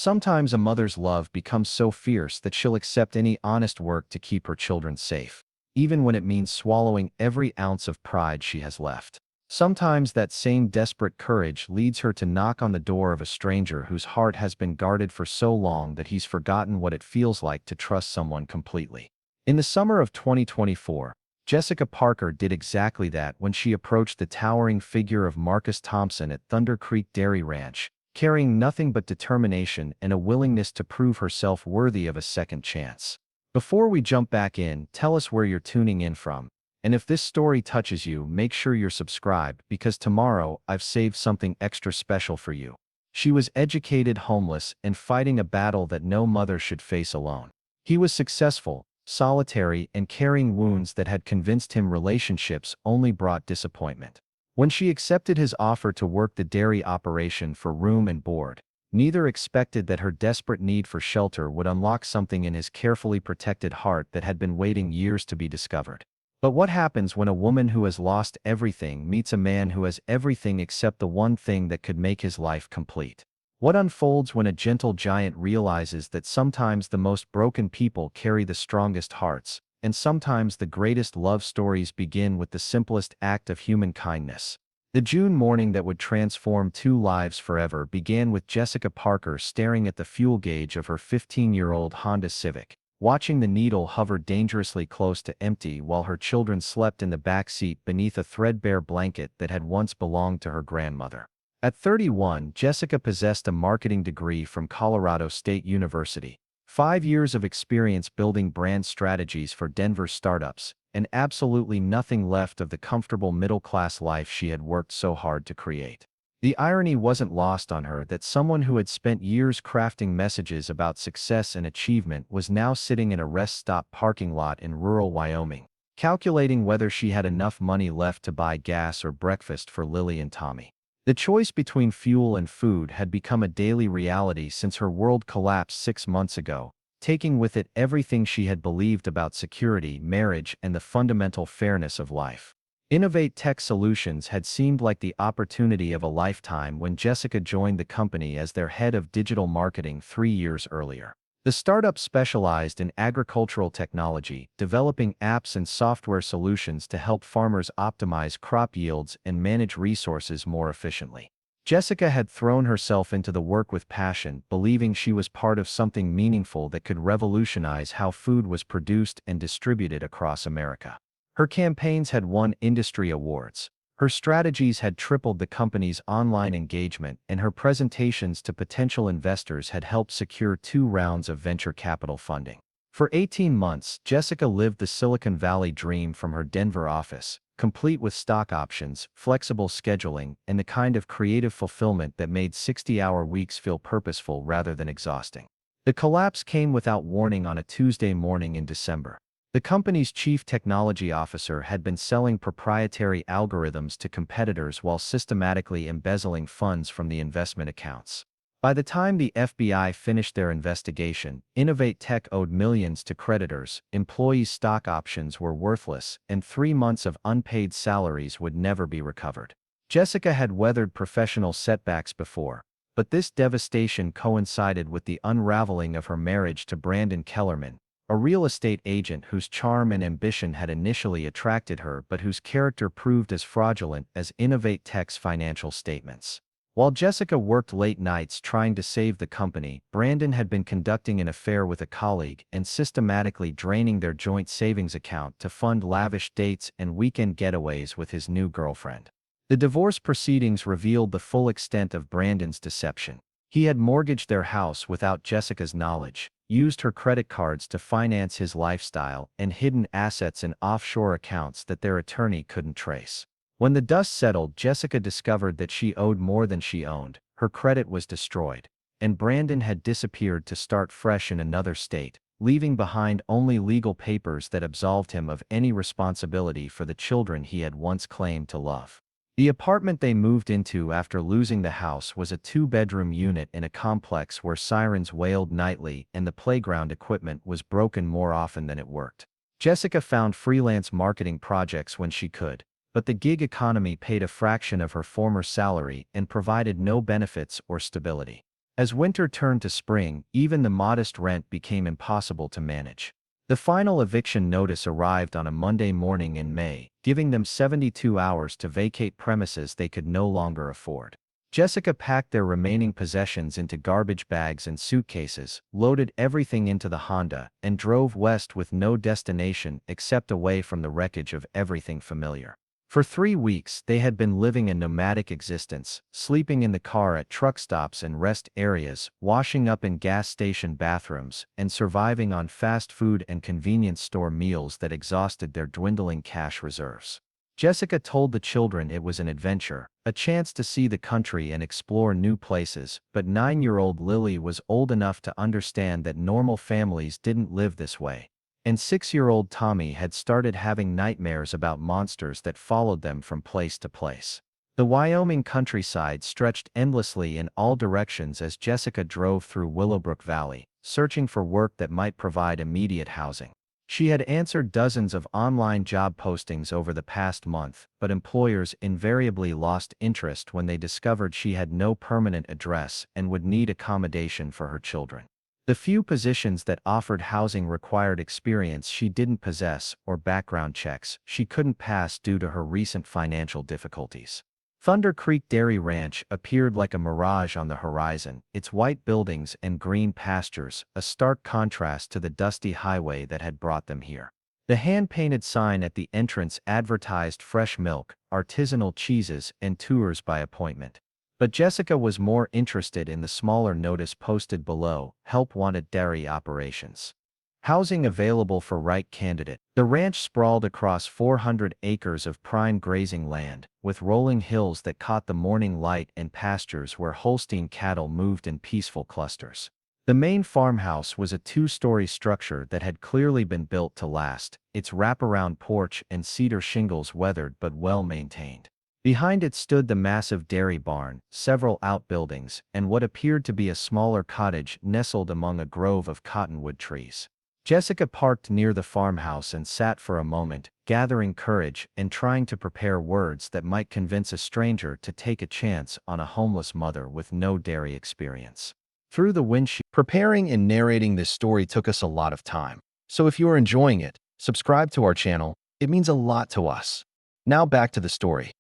Sometimes a mother's love becomes so fierce that she'll accept any honest work to keep her children safe, even when it means swallowing every ounce of pride she has left. Sometimes that same desperate courage leads her to knock on the door of a stranger whose heart has been guarded for so long that he's forgotten what it feels like to trust someone completely. In the summer of 2024, Jessica Parker did exactly that when she approached the towering figure of Marcus Thompson at Thunder Creek Dairy Ranch, carrying nothing but determination and a willingness to prove herself worthy of a second chance. Before we jump back in, tell us where you're tuning in from. And if this story touches you, make sure you're subscribed because tomorrow I've saved something extra special for you. She was educated, homeless, and fighting a battle that no mother should face alone. He was successful, solitary, and carrying wounds that had convinced him relationships only brought disappointment. When she accepted his offer to work the dairy operation for room and board, neither expected that her desperate need for shelter would unlock something in his carefully protected heart that had been waiting years to be discovered. But what happens when a woman who has lost everything meets a man who has everything except the one thing that could make his life complete? What unfolds when a gentle giant realizes that sometimes the most broken people carry the strongest hearts, and sometimes the greatest love stories begin with the simplest act of human kindness? The June morning that would transform two lives forever began with Jessica Parker staring at the fuel gauge of her 15-year-old Honda Civic, watching the needle hover dangerously close to empty while her children slept in the back seat beneath a threadbare blanket that had once belonged to her grandmother. At 31, Jessica possessed a marketing degree from Colorado State University, 5 years of experience building brand strategies for Denver startups, and absolutely nothing left of the comfortable middle-class life she had worked so hard to create. The irony wasn't lost on her that someone who had spent years crafting messages about success and achievement was now sitting in a rest stop parking lot in rural Wyoming, calculating whether she had enough money left to buy gas or breakfast for Lily and Tommy. The choice between fuel and food had become a daily reality since her world collapsed 6 months ago, taking with it everything she had believed about security, marriage, and the fundamental fairness of life. Innovate Tech Solutions had seemed like the opportunity of a lifetime when Jessica joined the company as their head of digital marketing 3 years earlier. The startup specialized in agricultural technology, developing apps and software solutions to help farmers optimize crop yields and manage resources more efficiently. Jessica had thrown herself into the work with passion, believing she was part of something meaningful that could revolutionize how food was produced and distributed across America. Her campaigns had won industry awards. Her strategies had tripled the company's online engagement, and her presentations to potential investors had helped secure 2 rounds of venture capital funding. For 18 months, Jessica lived the Silicon Valley dream from her Denver office, complete with stock options, flexible scheduling, and the kind of creative fulfillment that made 60-hour weeks feel purposeful rather than exhausting. The collapse came without warning on a Tuesday morning in December. The company's chief technology officer had been selling proprietary algorithms to competitors while systematically embezzling funds from the investment accounts. By the time the FBI finished their investigation, Innovate Tech owed millions to creditors, employees' stock options were worthless, and 3 months of unpaid salaries would never be recovered. Jessica had weathered professional setbacks before, but this devastation coincided with the unraveling of her marriage to Brandon Kellerman, a real estate agent whose charm and ambition had initially attracted her but whose character proved as fraudulent as Innovate Tech's financial statements. While Jessica worked late nights trying to save the company, Brandon had been conducting an affair with a colleague and systematically draining their joint savings account to fund lavish dates and weekend getaways with his new girlfriend. The divorce proceedings revealed the full extent of Brandon's deception. He had mortgaged their house without Jessica's knowledge, used her credit cards to finance his lifestyle, and hidden assets in offshore accounts that their attorney couldn't trace. When the dust settled, Jessica discovered that she owed more than she owned, her credit was destroyed, and Brandon had disappeared to start fresh in another state, leaving behind only legal papers that absolved him of any responsibility for the children he had once claimed to love. The apartment they moved into after losing the house was a 2-bedroom unit in a complex where sirens wailed nightly and the playground equipment was broken more often than it worked. Jessica found freelance marketing projects when she could, but the gig economy paid a fraction of her former salary and provided no benefits or stability. As winter turned to spring, even the modest rent became impossible to manage. The final eviction notice arrived on a Monday morning in May, giving them 72 hours to vacate premises they could no longer afford. Jessica packed their remaining possessions into garbage bags and suitcases, loaded everything into the Honda, and drove west with no destination except away from the wreckage of everything familiar. For 3 weeks, they had been living a nomadic existence, sleeping in the car at truck stops and rest areas, washing up in gas station bathrooms, and surviving on fast food and convenience store meals that exhausted their dwindling cash reserves. Jessica told the children it was an adventure, a chance to see the country and explore new places, but 9-year-old Lily was old enough to understand that normal families didn't live this way. And 6-year-old Tommy had started having nightmares about monsters that followed them from place to place. The Wyoming countryside stretched endlessly in all directions as Jessica drove through Willowbrook Valley, searching for work that might provide immediate housing. She had answered dozens of online job postings over the past month, but employers invariably lost interest when they discovered she had no permanent address and would need accommodation for her children. The few positions that offered housing required experience she didn't possess or background checks she couldn't pass due to her recent financial difficulties. Thunder Creek Dairy Ranch appeared like a mirage on the horizon, its white buildings and green pastures, a stark contrast to the dusty highway that had brought them here. The hand-painted sign at the entrance advertised fresh milk, artisanal cheeses, and tours by appointment. But Jessica was more interested in the smaller notice posted below, "Help Wanted Dairy Operations. Housing available for right candidate." The ranch sprawled across 400 acres of prime grazing land, with rolling hills that caught the morning light and pastures where Holstein cattle moved in peaceful clusters. The main farmhouse was a 2-story structure that had clearly been built to last, its wraparound porch and cedar shingles weathered but well maintained. Behind it stood the massive dairy barn, several outbuildings, and what appeared to be a smaller cottage nestled among a grove of cottonwood trees. Jessica parked near the farmhouse and sat for a moment, gathering courage and trying to prepare words that might convince a stranger to take a chance on a homeless mother with no dairy experience. Through the windshield. Preparing and narrating this story took us a lot of time. So if you are enjoying it, subscribe to our channel. It means a lot to us. Now back to the story.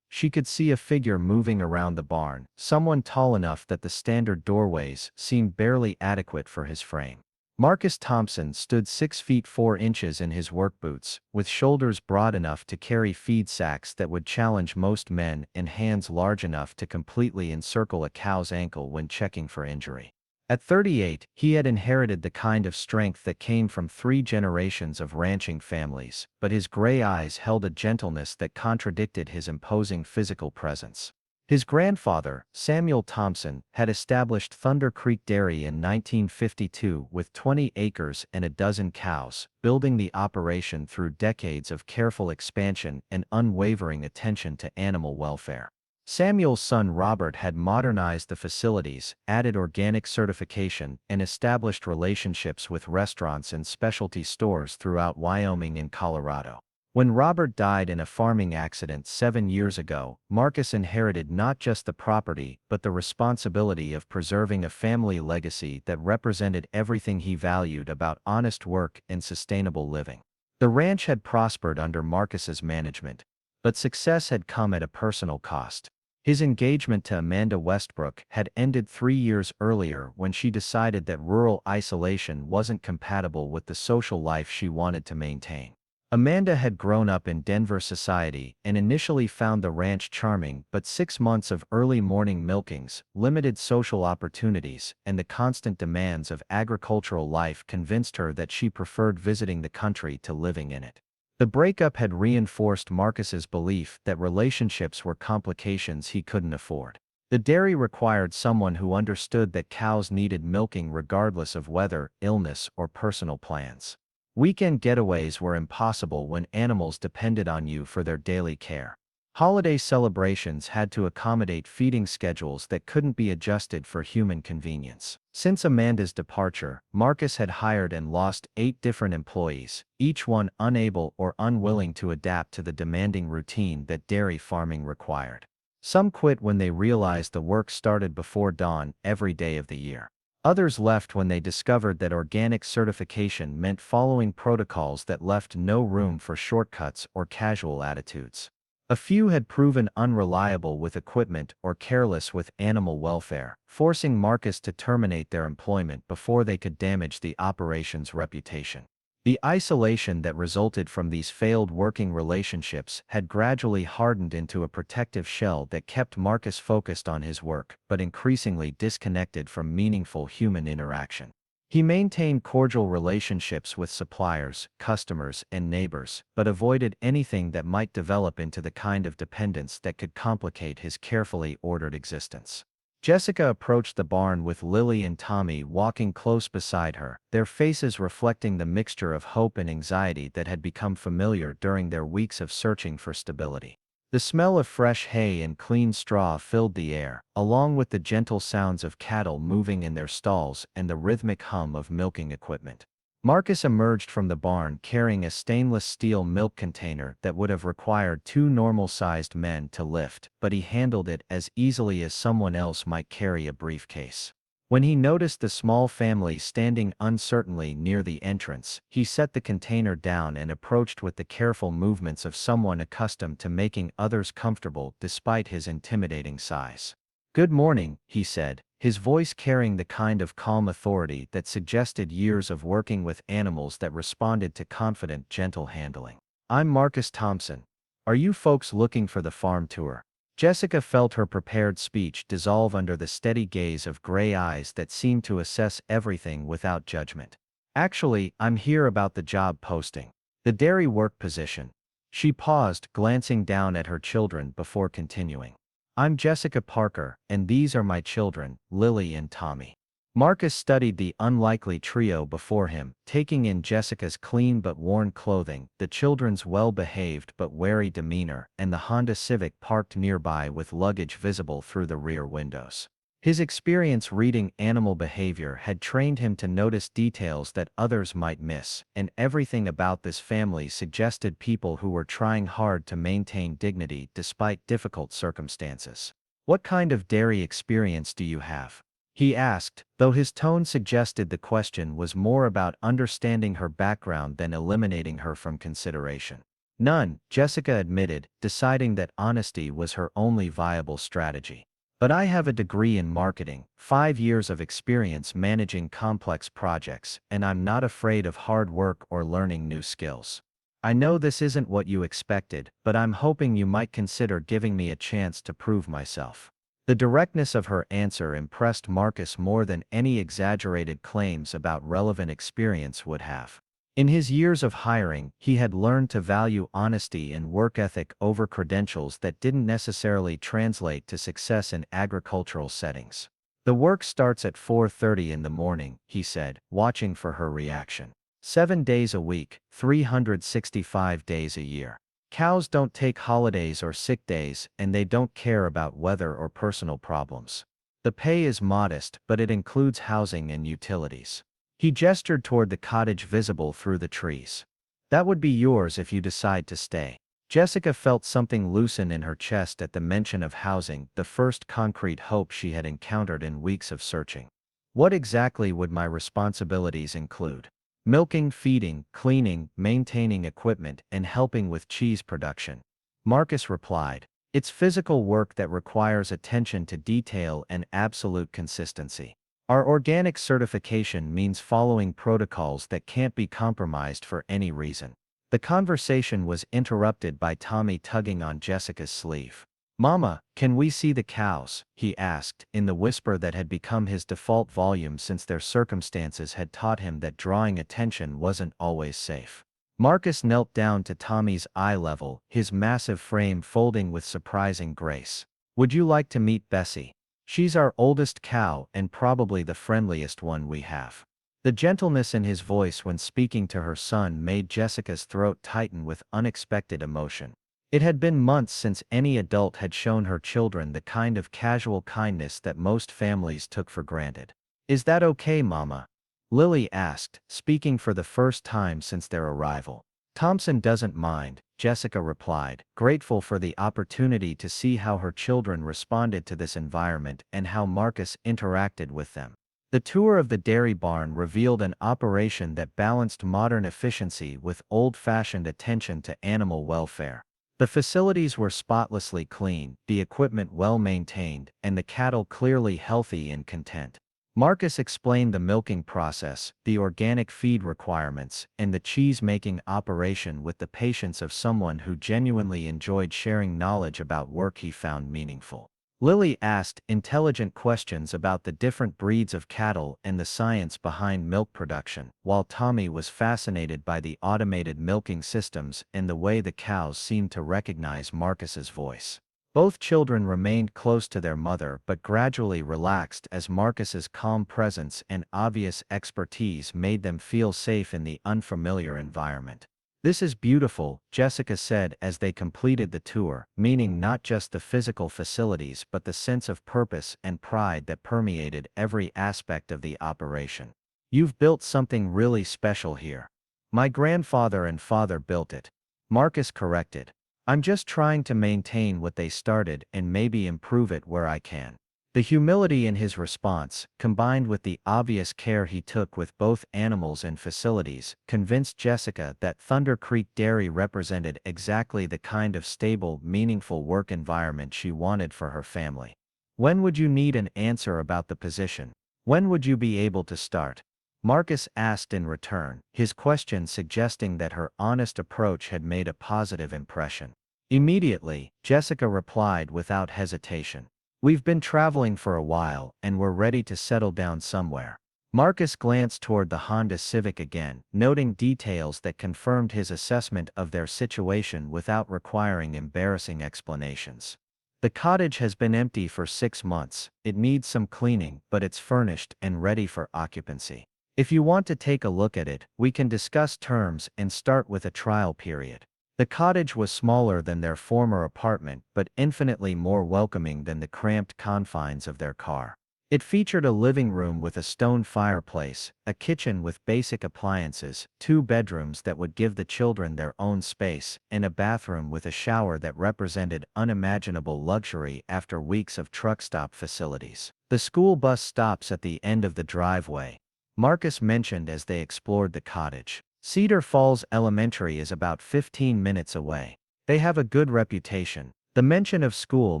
She could see a figure moving around the barn, someone tall enough that the standard doorways seemed barely adequate for his frame. Marcus Thompson stood 6 feet 4 inches in his work boots, with shoulders broad enough to carry feed sacks that would challenge most men and hands large enough to completely encircle a cow's ankle when checking for injury. At 38, he had inherited the kind of strength that came from 3 generations of ranching families, but his gray eyes held a gentleness that contradicted his imposing physical presence. His grandfather, Samuel Thompson, had established Thunder Creek Dairy in 1952 with 20 acres and a dozen cows, building the operation through decades of careful expansion and unwavering attention to animal welfare. Samuel's son Robert had modernized the facilities, added organic certification, and established relationships with restaurants and specialty stores throughout Wyoming and Colorado. When Robert died in a farming accident 7 years ago, Marcus inherited not just the property but the responsibility of preserving a family legacy that represented everything he valued about honest work and sustainable living. The ranch had prospered under Marcus's management, but success had come at a personal cost. His engagement to Amanda Westbrook had ended 3 years earlier when she decided that rural isolation wasn't compatible with the social life she wanted to maintain. Amanda had grown up in Denver society and initially found the ranch charming, but 6 months of early morning milkings, limited social opportunities, and the constant demands of agricultural life convinced her that she preferred visiting the country to living in it. The breakup had reinforced Marcus's belief that relationships were complications he couldn't afford. The dairy required someone who understood that cows needed milking regardless of weather, illness, or personal plans. Weekend getaways were impossible when animals depended on you for their daily care. Holiday celebrations had to accommodate feeding schedules that couldn't be adjusted for human convenience. Since Amanda's departure, Marcus had hired and lost 8 different employees, each one unable or unwilling to adapt to the demanding routine that dairy farming required. Some quit when they realized the work started before dawn every day of the year. Others left when they discovered that organic certification meant following protocols that left no room for shortcuts or casual attitudes. A few had proven unreliable with equipment or careless with animal welfare, forcing Marcus to terminate their employment before they could damage the operation's reputation. The isolation that resulted from these failed working relationships had gradually hardened into a protective shell that kept Marcus focused on his work but increasingly disconnected from meaningful human interaction. He maintained cordial relationships with suppliers, customers, and neighbors, but avoided anything that might develop into the kind of dependence that could complicate his carefully ordered existence. Jessica approached the barn with Lily and Tommy walking close beside her, their faces reflecting the mixture of hope and anxiety that had become familiar during their weeks of searching for stability. The smell of fresh hay and clean straw filled the air, along with the gentle sounds of cattle moving in their stalls and the rhythmic hum of milking equipment. Marcus emerged from the barn carrying a stainless steel milk container that would have required two normal-sized men to lift, but he handled it as easily as someone else might carry a briefcase. When he noticed the small family standing uncertainly near the entrance, he set the container down and approached with the careful movements of someone accustomed to making others comfortable despite his intimidating size. "Good morning," he said, his voice carrying the kind of calm authority that suggested years of working with animals that responded to confident, gentle handling. "I'm Marcus Thompson. Are you folks looking for the farm tour?" Jessica felt her prepared speech dissolve under the steady gaze of gray eyes that seemed to assess everything without judgment. "Actually, I'm here about the job posting. The dairy work position." She paused, glancing down at her children before continuing. "I'm Jessica Parker, and these are my children, Lily and Tommy." Marcus studied the unlikely trio before him, taking in Jessica's clean but worn clothing, the children's well-behaved but wary demeanor, and the Honda Civic parked nearby with luggage visible through the rear windows. His experience reading animal behavior had trained him to notice details that others might miss, and everything about this family suggested people who were trying hard to maintain dignity despite difficult circumstances. "What kind of dairy experience do you have?" he asked, though his tone suggested the question was more about understanding her background than eliminating her from consideration. "None," Jessica admitted, deciding that honesty was her only viable strategy. "But I have a degree in marketing, 5 years of experience managing complex projects, and I'm not afraid of hard work or learning new skills. I know this isn't what you expected, but I'm hoping you might consider giving me a chance to prove myself." The directness of her answer impressed Marcus more than any exaggerated claims about relevant experience would have. In his years of hiring, he had learned to value honesty and work ethic over credentials that didn't necessarily translate to success in agricultural settings. "The work starts at 4:30 in the morning," he said, watching for her reaction. 7 days a week, 365 days a year. Cows don't take holidays or sick days, and they don't care about weather or personal problems. The pay is modest, but it includes housing and utilities. He gestured toward the cottage visible through the trees. "That would be yours if you decide to stay." Jessica felt something loosen in her chest at the mention of housing, the first concrete hope she had encountered in weeks of searching. "What exactly would my responsibilities include?" "Milking, feeding, cleaning, maintaining equipment, and helping with cheese production," Marcus replied. "It's physical work that requires attention to detail and absolute consistency. Our organic certification means following protocols that can't be compromised for any reason." The conversation was interrupted by Tommy tugging on Jessica's sleeve. "Mama, can we see the cows?" he asked, in the whisper that had become his default volume since their circumstances had taught him that drawing attention wasn't always safe. Marcus knelt down to Tommy's eye level, his massive frame folding with surprising grace. "Would you like to meet Bessie? She's our oldest cow and probably the friendliest one we have." The gentleness in his voice when speaking to her son made Jessica's throat tighten with unexpected emotion. It had been months since any adult had shown her children the kind of casual kindness that most families took for granted. "Is that okay, Mama?" Lily asked, speaking for the first time since their arrival. "Thompson doesn't mind," Jessica replied, grateful for the opportunity to see how her children responded to this environment and how Marcus interacted with them. The tour of the dairy barn revealed an operation that balanced modern efficiency with old-fashioned attention to animal welfare. The facilities were spotlessly clean, the equipment well-maintained, and the cattle clearly healthy and content. Marcus explained the milking process, the organic feed requirements, and the cheese-making operation with the patience of someone who genuinely enjoyed sharing knowledge about work he found meaningful. Lily asked intelligent questions about the different breeds of cattle and the science behind milk production, while Tommy was fascinated by the automated milking systems and the way the cows seemed to recognize Marcus's voice. Both children remained close to their mother but gradually relaxed as Marcus's calm presence and obvious expertise made them feel safe in the unfamiliar environment. "This is beautiful," Jessica said as they completed the tour, meaning not just the physical facilities but the sense of purpose and pride that permeated every aspect of the operation. "You've built something really special here." "My grandfather and father built it," Marcus corrected. "I'm just trying to maintain what they started and maybe improve it where I can." The humility in his response, combined with the obvious care he took with both animals and facilities, convinced Jessica that Thunder Creek Dairy represented exactly the kind of stable, meaningful work environment she wanted for her family. "When would you need an answer about the position? When would you be able to start?" Marcus asked in return, his question suggesting that her honest approach had made a positive impression. "Immediately," Jessica replied without hesitation. "We've been traveling for a while, and we're ready to settle down somewhere." Marcus glanced toward the Honda Civic again, noting details that confirmed his assessment of their situation without requiring embarrassing explanations. "The cottage has been empty for 6 months. It needs some cleaning, but it's furnished and ready for occupancy. If you want to take a look at it, we can discuss terms and start with a trial period." The cottage was smaller than their former apartment but infinitely more welcoming than the cramped confines of their car. It featured a living room with a stone fireplace, a kitchen with basic appliances, 2 bedrooms that would give the children their own space, and a bathroom with a shower that represented unimaginable luxury after weeks of truck stop facilities. "The school bus stops at the end of the driveway," Marcus mentioned as they explored the cottage. "Cedar Falls Elementary is about 15 minutes away. They have a good reputation." The mention of school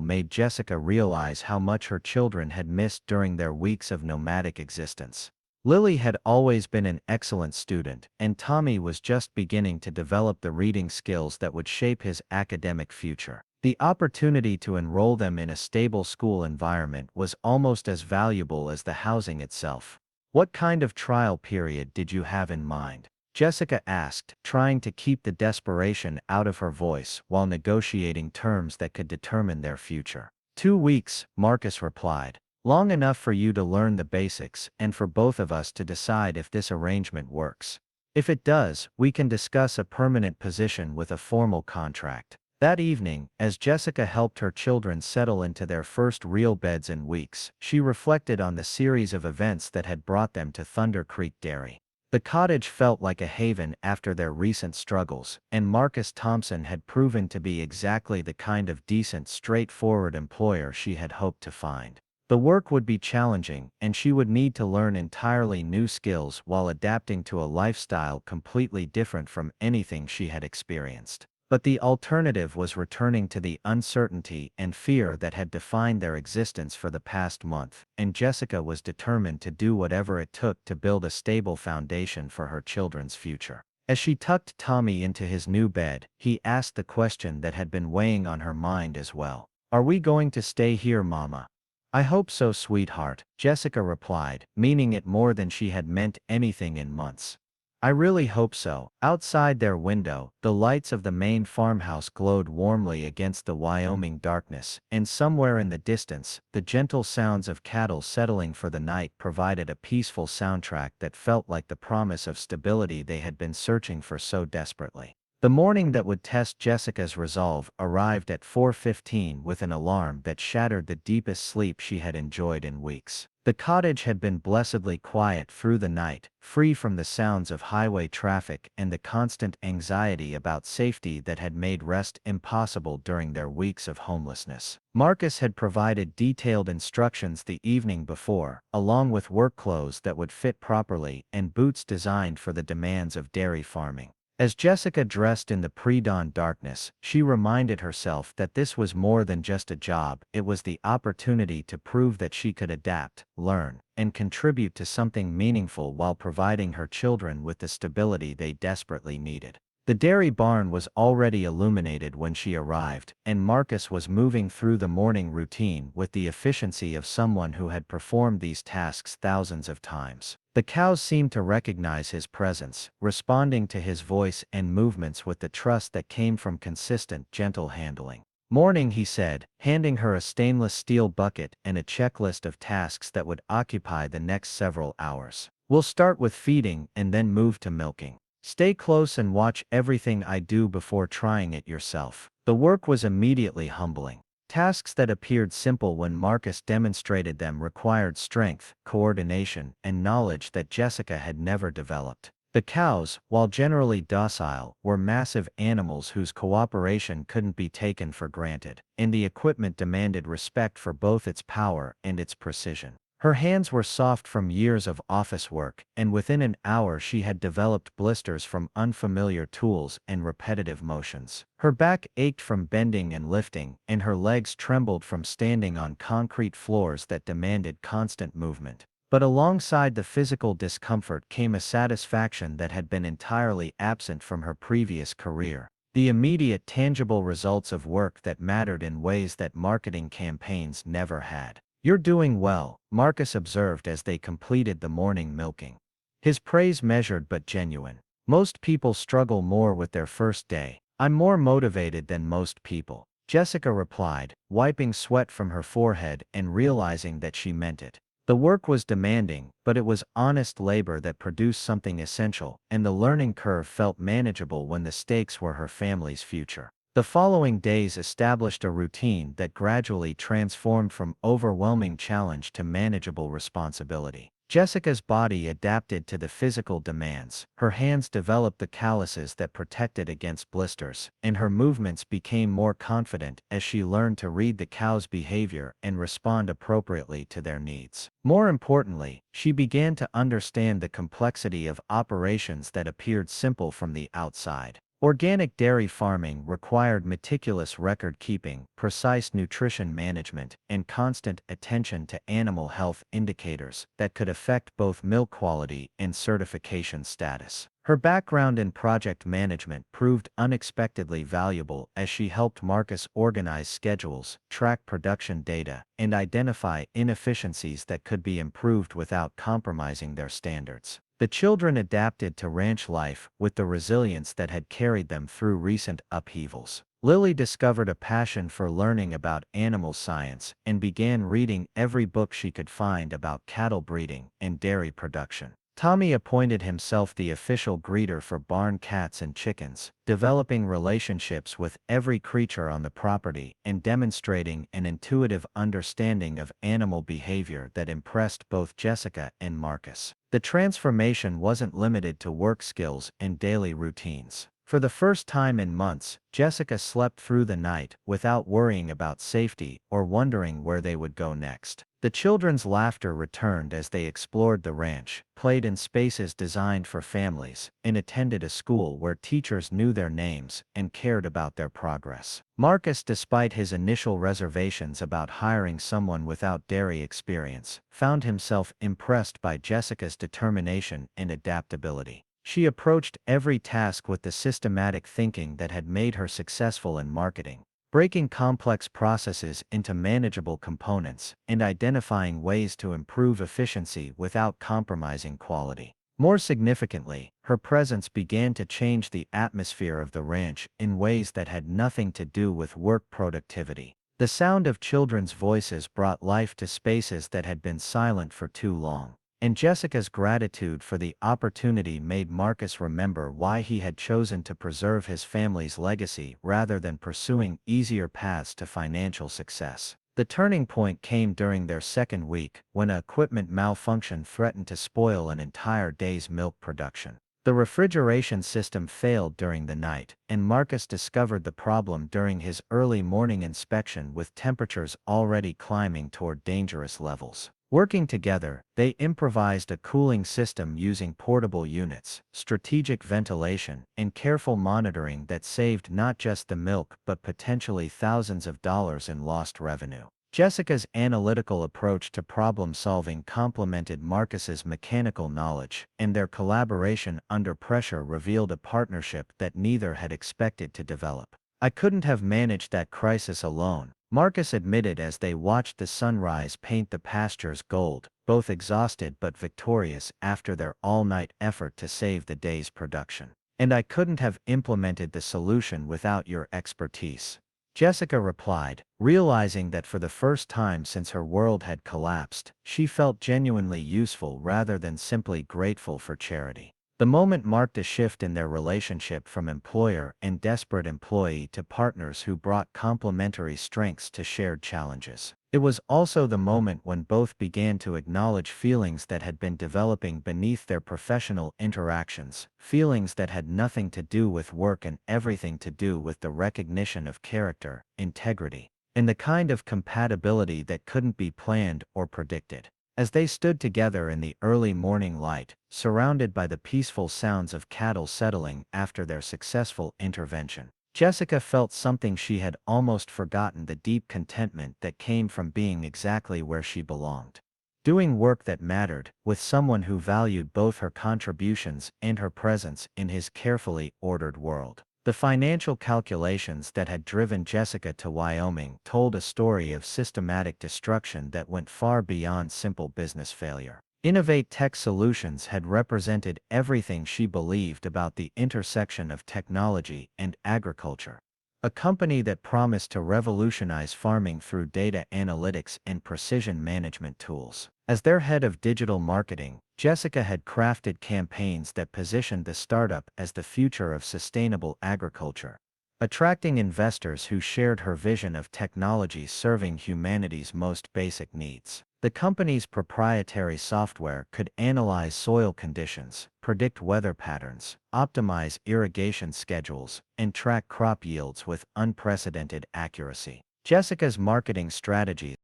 made Jessica realize how much her children had missed during their weeks of nomadic existence. Lily had always been an excellent student, and Tommy was just beginning to develop the reading skills that would shape his academic future. The opportunity to enroll them in a stable school environment was almost as valuable as the housing itself. "What kind of trial period did you have in mind?" Jessica asked, trying to keep the desperation out of her voice while negotiating terms that could determine their future. 2 weeks, Marcus replied. "Long enough for you to learn the basics and for both of us to decide if this arrangement works. If it does, we can discuss a permanent position with a formal contract." That evening, as Jessica helped her children settle into their first real beds in weeks, she reflected on the series of events that had brought them to Thunder Creek Dairy. The cottage felt like a haven after their recent struggles, and Marcus Thompson had proven to be exactly the kind of decent, straightforward employer she had hoped to find. The work would be challenging, and she would need to learn entirely new skills while adapting to a lifestyle completely different from anything she had experienced. But the alternative was returning to the uncertainty and fear that had defined their existence for the past month, and Jessica was determined to do whatever it took to build a stable foundation for her children's future. As she tucked Tommy into his new bed, he asked the question that had been weighing on her mind as well. "Are we going to stay here, Mama?" "I hope so, sweetheart," Jessica replied, meaning it more than she had meant anything in months. "I really hope so." Outside their window, the lights of the main farmhouse glowed warmly against the Wyoming darkness, and somewhere in the distance, the gentle sounds of cattle settling for the night provided a peaceful soundtrack that felt like the promise of stability they had been searching for so desperately. The morning that would test Jessica's resolve arrived at 4:15 with an alarm that shattered the deepest sleep she had enjoyed in weeks. The cottage had been blessedly quiet through the night, free from the sounds of highway traffic and the constant anxiety about safety that had made rest impossible during their weeks of homelessness. Marcus had provided detailed instructions the evening before, along with work clothes that would fit properly and boots designed for the demands of dairy farming. As Jessica dressed in the pre-dawn darkness, she reminded herself that this was more than just a job. It was the opportunity to prove that she could adapt, learn, and contribute to something meaningful while providing her children with the stability they desperately needed. The dairy barn was already illuminated when she arrived, and Marcus was moving through the morning routine with the efficiency of someone who had performed these tasks thousands of times. The cows seemed to recognize his presence, responding to his voice and movements with the trust that came from consistent, gentle handling. "Morning," he said, handing her a stainless steel bucket and a checklist of tasks that would occupy the next several hours. "We'll start with feeding and then move to milking. Stay close and watch everything I do before trying it yourself." The work was immediately humbling. Tasks that appeared simple when Marcus demonstrated them required strength, coordination, and knowledge that Jessica had never developed. The cows, while generally docile, were massive animals whose cooperation couldn't be taken for granted, and the equipment demanded respect for both its power and its precision. Her hands were soft from years of office work, and within an hour she had developed blisters from unfamiliar tools and repetitive motions. Her back ached from bending and lifting, and her legs trembled from standing on concrete floors that demanded constant movement. But alongside the physical discomfort came a satisfaction that had been entirely absent from her previous career. The immediate tangible results of work that mattered in ways that marketing campaigns never had. "You're doing well," Marcus observed as they completed the morning milking. His praise measured but genuine. "Most people struggle more with their first day. I'm more motivated than most people," Jessica replied, wiping sweat from her forehead and realizing that she meant it. The work was demanding, but it was honest labor that produced something essential, and the learning curve felt manageable when the stakes were her family's future. The following days established a routine that gradually transformed from overwhelming challenge to manageable responsibility. Jessica's body adapted to the physical demands, her hands developed the calluses that protected against blisters, and her movements became more confident as she learned to read the cows' behavior and respond appropriately to their needs. More importantly, she began to understand the complexity of operations that appeared simple from the outside. Organic dairy farming required meticulous record-keeping, precise nutrition management, and constant attention to animal health indicators that could affect both milk quality and certification status. Her background in project management proved unexpectedly valuable as she helped Marcus organize schedules, track production data, and identify inefficiencies that could be improved without compromising their standards. The children adapted to ranch life with the resilience that had carried them through recent upheavals. Lily discovered a passion for learning about animal science and began reading every book she could find about cattle breeding and dairy production. Tommy appointed himself the official greeter for barn cats and chickens, developing relationships with every creature on the property and demonstrating an intuitive understanding of animal behavior that impressed both Jessica and Marcus. The transformation wasn't limited to work skills and daily routines. For the first time in months, Jessica slept through the night without worrying about safety or wondering where they would go next. The children's laughter returned as they explored the ranch, played in spaces designed for families, and attended a school where teachers knew their names and cared about their progress. Marcus, despite his initial reservations about hiring someone without dairy experience, found himself impressed by Jessica's determination and adaptability. She approached every task with the systematic thinking that had made her successful in marketing, breaking complex processes into manageable components and identifying ways to improve efficiency without compromising quality. More significantly, her presence began to change the atmosphere of the ranch in ways that had nothing to do with work productivity. The sound of children's voices brought life to spaces that had been silent for too long. and Jessica's gratitude for the opportunity made Marcus remember why he had chosen to preserve his family's legacy rather than pursuing easier paths to financial success. The turning point came during their second week, when an equipment malfunction threatened to spoil an entire day's milk production. The refrigeration system failed during the night, and Marcus discovered the problem during his early morning inspection with temperatures already climbing toward dangerous levels. Working together, they improvised a cooling system using portable units, strategic ventilation, and careful monitoring that saved not just the milk but potentially thousands of dollars in lost revenue. Jessica's analytical approach to problem-solving complemented Marcus's mechanical knowledge, and their collaboration under pressure revealed a partnership that neither had expected to develop. "I couldn't have managed that crisis alone," Marcus admitted as they watched the sunrise paint the pastures gold, both exhausted but victorious after their all-night effort to save the day's production. "And I couldn't have implemented the solution without your expertise," Jessica replied, realizing that for the first time since her world had collapsed, she felt genuinely useful rather than simply grateful for charity. The moment marked a shift in their relationship from employer and desperate employee to partners who brought complementary strengths to shared challenges. It was also the moment when both began to acknowledge feelings that had been developing beneath their professional interactions, feelings that had nothing to do with work and everything to do with the recognition of character, integrity, and the kind of compatibility that couldn't be planned or predicted. As they stood together in the early morning light, surrounded by the peaceful sounds of cattle settling after their successful intervention, Jessica felt something she had almost forgotten: the deep contentment that came from being exactly where she belonged. Doing work that mattered, with someone who valued both her contributions and her presence in his carefully ordered world. The financial calculations that had driven Jessica to Wyoming told a story of systematic destruction that went far beyond simple business failure. Innovate Tech Solutions had represented everything she believed about the intersection of technology and agriculture. A company that promised to revolutionize farming through data analytics and precision management tools. As their head of digital marketing, Jessica had crafted campaigns that positioned the startup as the future of sustainable agriculture, attracting investors who shared her vision of technology serving humanity's most basic needs. The company's proprietary software could analyze soil conditions, predict weather patterns, optimize irrigation schedules, and track crop yields with unprecedented accuracy. Jessica's marketing strategy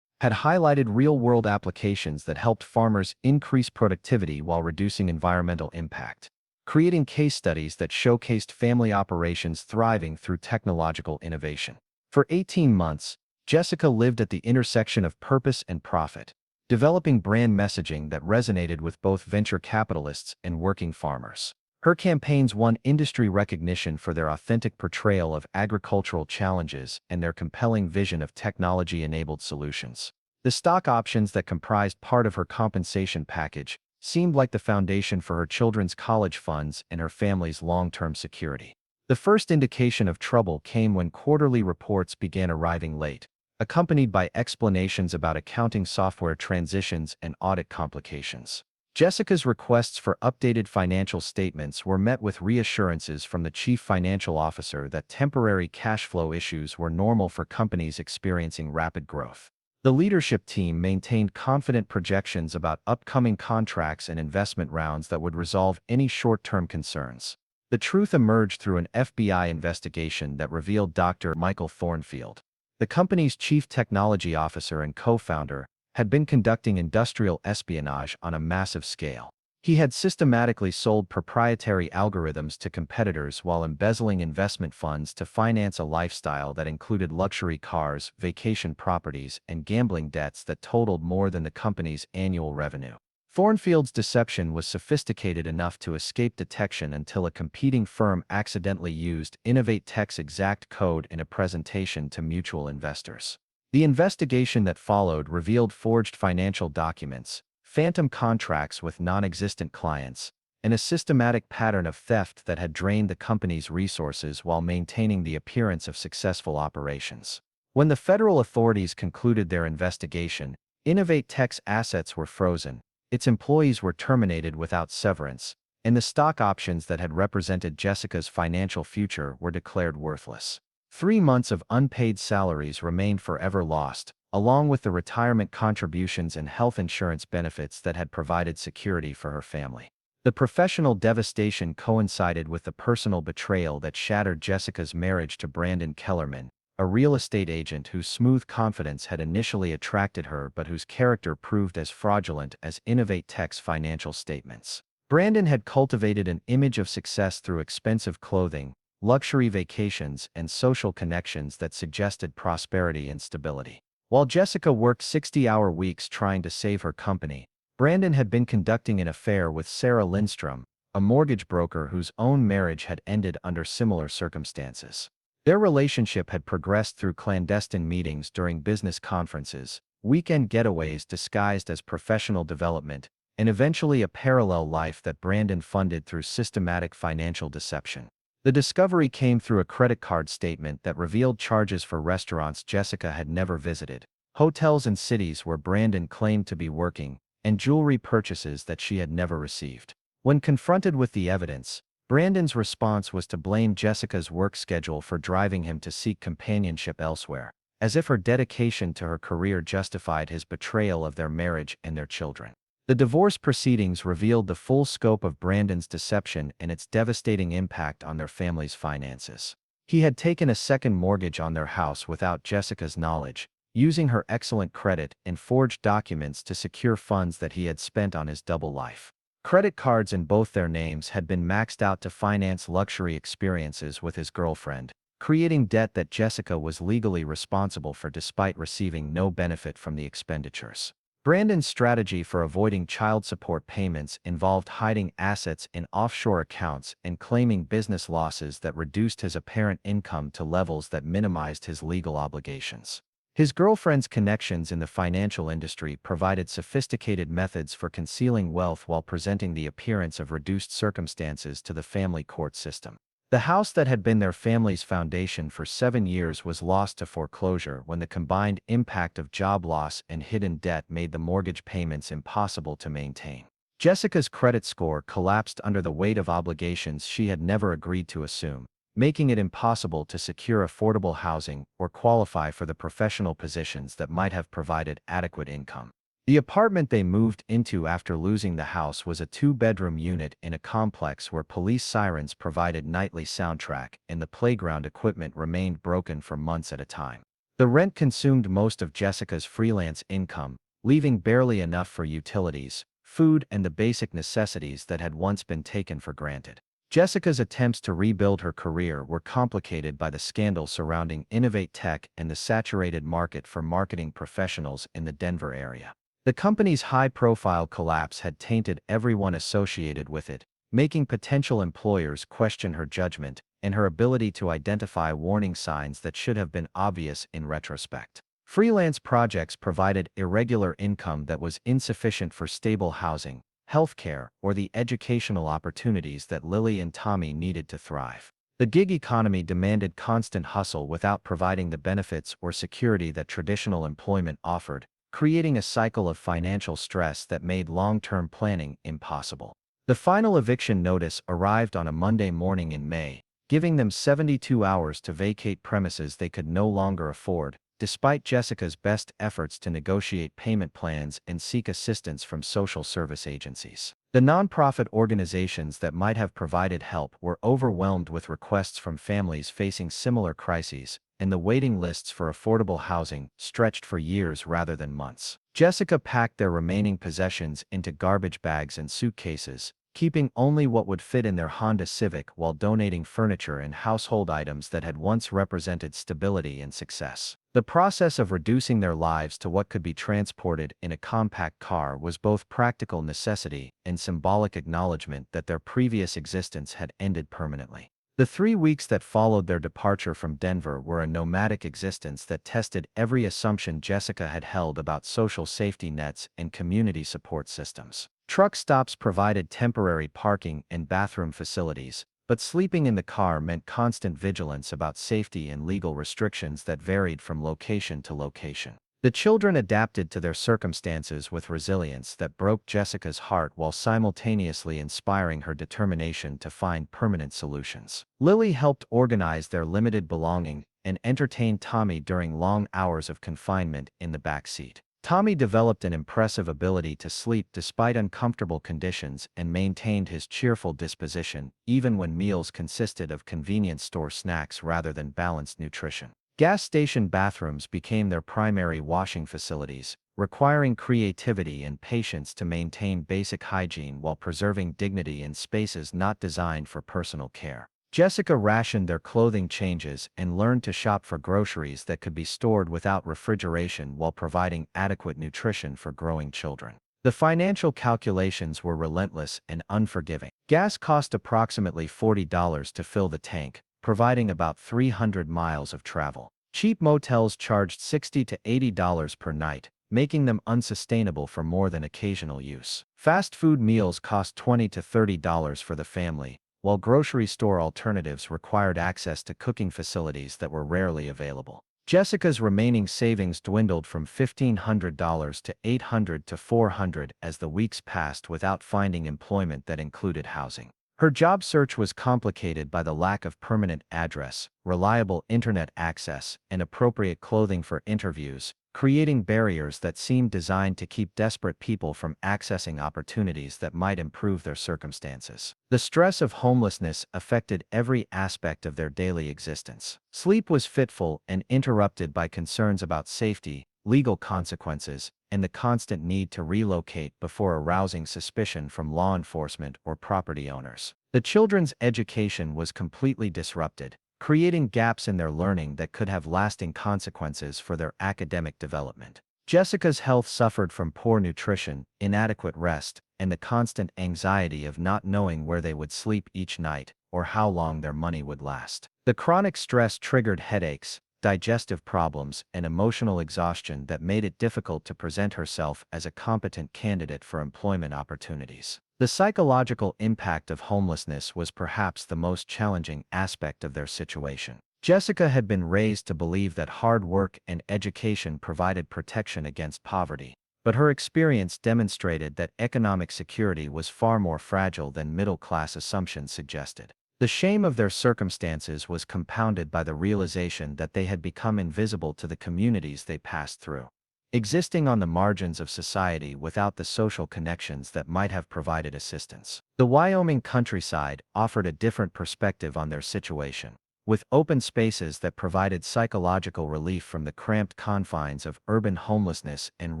had highlighted real-world applications that helped farmers increase productivity while reducing environmental impact, creating case studies that showcased family operations thriving through technological innovation. For 18 months, Jessica lived at the intersection of purpose and profit, developing brand messaging that resonated with both venture capitalists and working farmers. Her campaigns won industry recognition for their authentic portrayal of agricultural challenges and their compelling vision of technology-enabled solutions. The stock options that comprised part of her compensation package seemed like the foundation for her children's college funds and her family's long-term security. The first indication of trouble came when quarterly reports began arriving late, accompanied by explanations about accounting software transitions and audit complications. Jessica's requests for updated financial statements were met with reassurances from the chief financial officer that temporary cash flow issues were normal for companies experiencing rapid growth. The leadership team maintained confident projections about upcoming contracts and investment rounds that would resolve any short-term concerns. The truth emerged through an FBI investigation that revealed Dr. Michael Thornfield, the company's chief technology officer and co-founder, had been conducting industrial espionage on a massive scale. He had systematically sold proprietary algorithms to competitors while embezzling investment funds to finance a lifestyle that included luxury cars, vacation properties, and gambling debts that totaled more than the company's annual revenue. Thornfield's deception was sophisticated enough to escape detection until a competing firm accidentally used Innovate Tech's exact code in a presentation to mutual investors. The investigation that followed revealed forged financial documents, phantom contracts with non-existent clients, and a systematic pattern of theft that had drained the company's resources while maintaining the appearance of successful operations. When the federal authorities concluded their investigation, Innovate Tech's assets were frozen, its employees were terminated without severance, and the stock options that had represented Jessica's financial future were declared worthless. 3 months of unpaid salaries remained forever lost, along with the retirement contributions and health insurance benefits that had provided security for her family. The professional devastation coincided with the personal betrayal that shattered Jessica's marriage to Brandon Kellerman, a real estate agent whose smooth confidence had initially attracted her but whose character proved as fraudulent as Innovate Tech's financial statements. Brandon had cultivated an image of success through expensive clothing, luxury vacations, and social connections that suggested prosperity and stability. While Jessica worked 60-hour weeks trying to save her company, Brandon had been conducting an affair with Sarah Lindstrom, a mortgage broker whose own marriage had ended under similar circumstances. Their relationship had progressed through clandestine meetings during business conferences, weekend getaways disguised as professional development, and eventually a parallel life that Brandon funded through systematic financial deception. The discovery came through a credit card statement that revealed charges for restaurants Jessica had never visited, hotels in cities where Brandon claimed to be working, and jewelry purchases that she had never received. When confronted with the evidence, Brandon's response was to blame Jessica's work schedule for driving him to seek companionship elsewhere, as if her dedication to her career justified his betrayal of their marriage and their children. The divorce proceedings revealed the full scope of Brandon's deception and its devastating impact on their family's finances. He had taken a second mortgage on their house without Jessica's knowledge, using her excellent credit and forged documents to secure funds that he had spent on his double life. Credit cards in both their names had been maxed out to finance luxury experiences with his girlfriend, creating debt that Jessica was legally responsible for despite receiving no benefit from the expenditures. Brandon's strategy for avoiding child support payments involved hiding assets in offshore accounts and claiming business losses that reduced his apparent income to levels that minimized his legal obligations. His girlfriend's connections in the financial industry provided sophisticated methods for concealing wealth while presenting the appearance of reduced circumstances to the family court system. The house that had been their family's foundation for 7 years was lost to foreclosure when the combined impact of job loss and hidden debt made the mortgage payments impossible to maintain. Jessica's credit score collapsed under the weight of obligations she had never agreed to assume, making it impossible to secure affordable housing or qualify for the professional positions that might have provided adequate income. The apartment they moved into after losing the house was a 2-bedroom unit in a complex where police sirens provided nightly soundtrack and the playground equipment remained broken for months at a time. The rent consumed most of Jessica's freelance income, leaving barely enough for utilities, food, and the basic necessities that had once been taken for granted. Jessica's attempts to rebuild her career were complicated by the scandal surrounding Innovate Tech and the saturated market for marketing professionals in the Denver area. The company's high-profile collapse had tainted everyone associated with it, making potential employers question her judgment and her ability to identify warning signs that should have been obvious in retrospect. Freelance projects provided irregular income that was insufficient for stable housing, healthcare, or the educational opportunities that Lily and Tommy needed to thrive. The gig economy demanded constant hustle without providing the benefits or security that traditional employment offered, creating a cycle of financial stress that made long-term planning impossible. The final eviction notice arrived on a Monday morning in May, giving them 72 hours to vacate premises they could no longer afford, despite Jessica's best efforts to negotiate payment plans and seek assistance from social service agencies. The nonprofit organizations that might have provided help were overwhelmed with requests from families facing similar crises, and the waiting lists for affordable housing stretched for years rather than months. Jessica packed their remaining possessions into garbage bags and suitcases, keeping only what would fit in their Honda Civic while donating furniture and household items that had once represented stability and success. The process of reducing their lives to what could be transported in a compact car was both practical necessity and symbolic acknowledgement that their previous existence had ended permanently. The 3 weeks that followed their departure from Denver were a nomadic existence that tested every assumption Jessica had held about social safety nets and community support systems. Truck stops provided temporary parking and bathroom facilities, but sleeping in the car meant constant vigilance about safety and legal restrictions that varied from location to location. The children adapted to their circumstances with resilience that broke Jessica's heart while simultaneously inspiring her determination to find permanent solutions. Lily helped organize their limited belongings and entertained Tommy during long hours of confinement in the back seat. Tommy developed an impressive ability to sleep despite uncomfortable conditions and maintained his cheerful disposition even when meals consisted of convenience store snacks rather than balanced nutrition. Gas station bathrooms became their primary washing facilities, requiring creativity and patience to maintain basic hygiene while preserving dignity in spaces not designed for personal care. Jessica rationed their clothing changes and learned to shop for groceries that could be stored without refrigeration while providing adequate nutrition for growing children. The financial calculations were relentless and unforgiving. Gas cost approximately $40 to fill the tank, providing about 300 miles of travel. Cheap motels charged $60 to $80 per night, making them unsustainable for more than occasional use. Fast food meals cost $20 to $30 for the family, while grocery store alternatives required access to cooking facilities that were rarely available. Jessica's remaining savings dwindled from $1,500 to $800 to $400 as the weeks passed without finding employment that included housing. Her job search was complicated by the lack of permanent address, reliable internet access, and appropriate clothing for interviews, creating barriers that seemed designed to keep desperate people from accessing opportunities that might improve their circumstances. The stress of homelessness affected every aspect of their daily existence. Sleep was fitful and interrupted by concerns about safety, legal consequences, and the constant need to relocate before arousing suspicion from law enforcement or property owners. The children's education was completely disrupted, creating gaps in their learning that could have lasting consequences for their academic development. Jessica's health suffered from poor nutrition, inadequate rest, and the constant anxiety of not knowing where they would sleep each night or how long their money would last. The chronic stress triggered headaches, digestive problems, and emotional exhaustion that made it difficult to present herself as a competent candidate for employment opportunities. The psychological impact of homelessness was perhaps the most challenging aspect of their situation. Jessica had been raised to believe that hard work and education provided protection against poverty, but her experience demonstrated that economic security was far more fragile than middle-class assumptions suggested. The shame of their circumstances was compounded by the realization that they had become invisible to the communities they passed through, existing on the margins of society without the social connections that might have provided assistance. The Wyoming countryside offered a different perspective on their situation, with open spaces that provided psychological relief from the cramped confines of urban homelessness and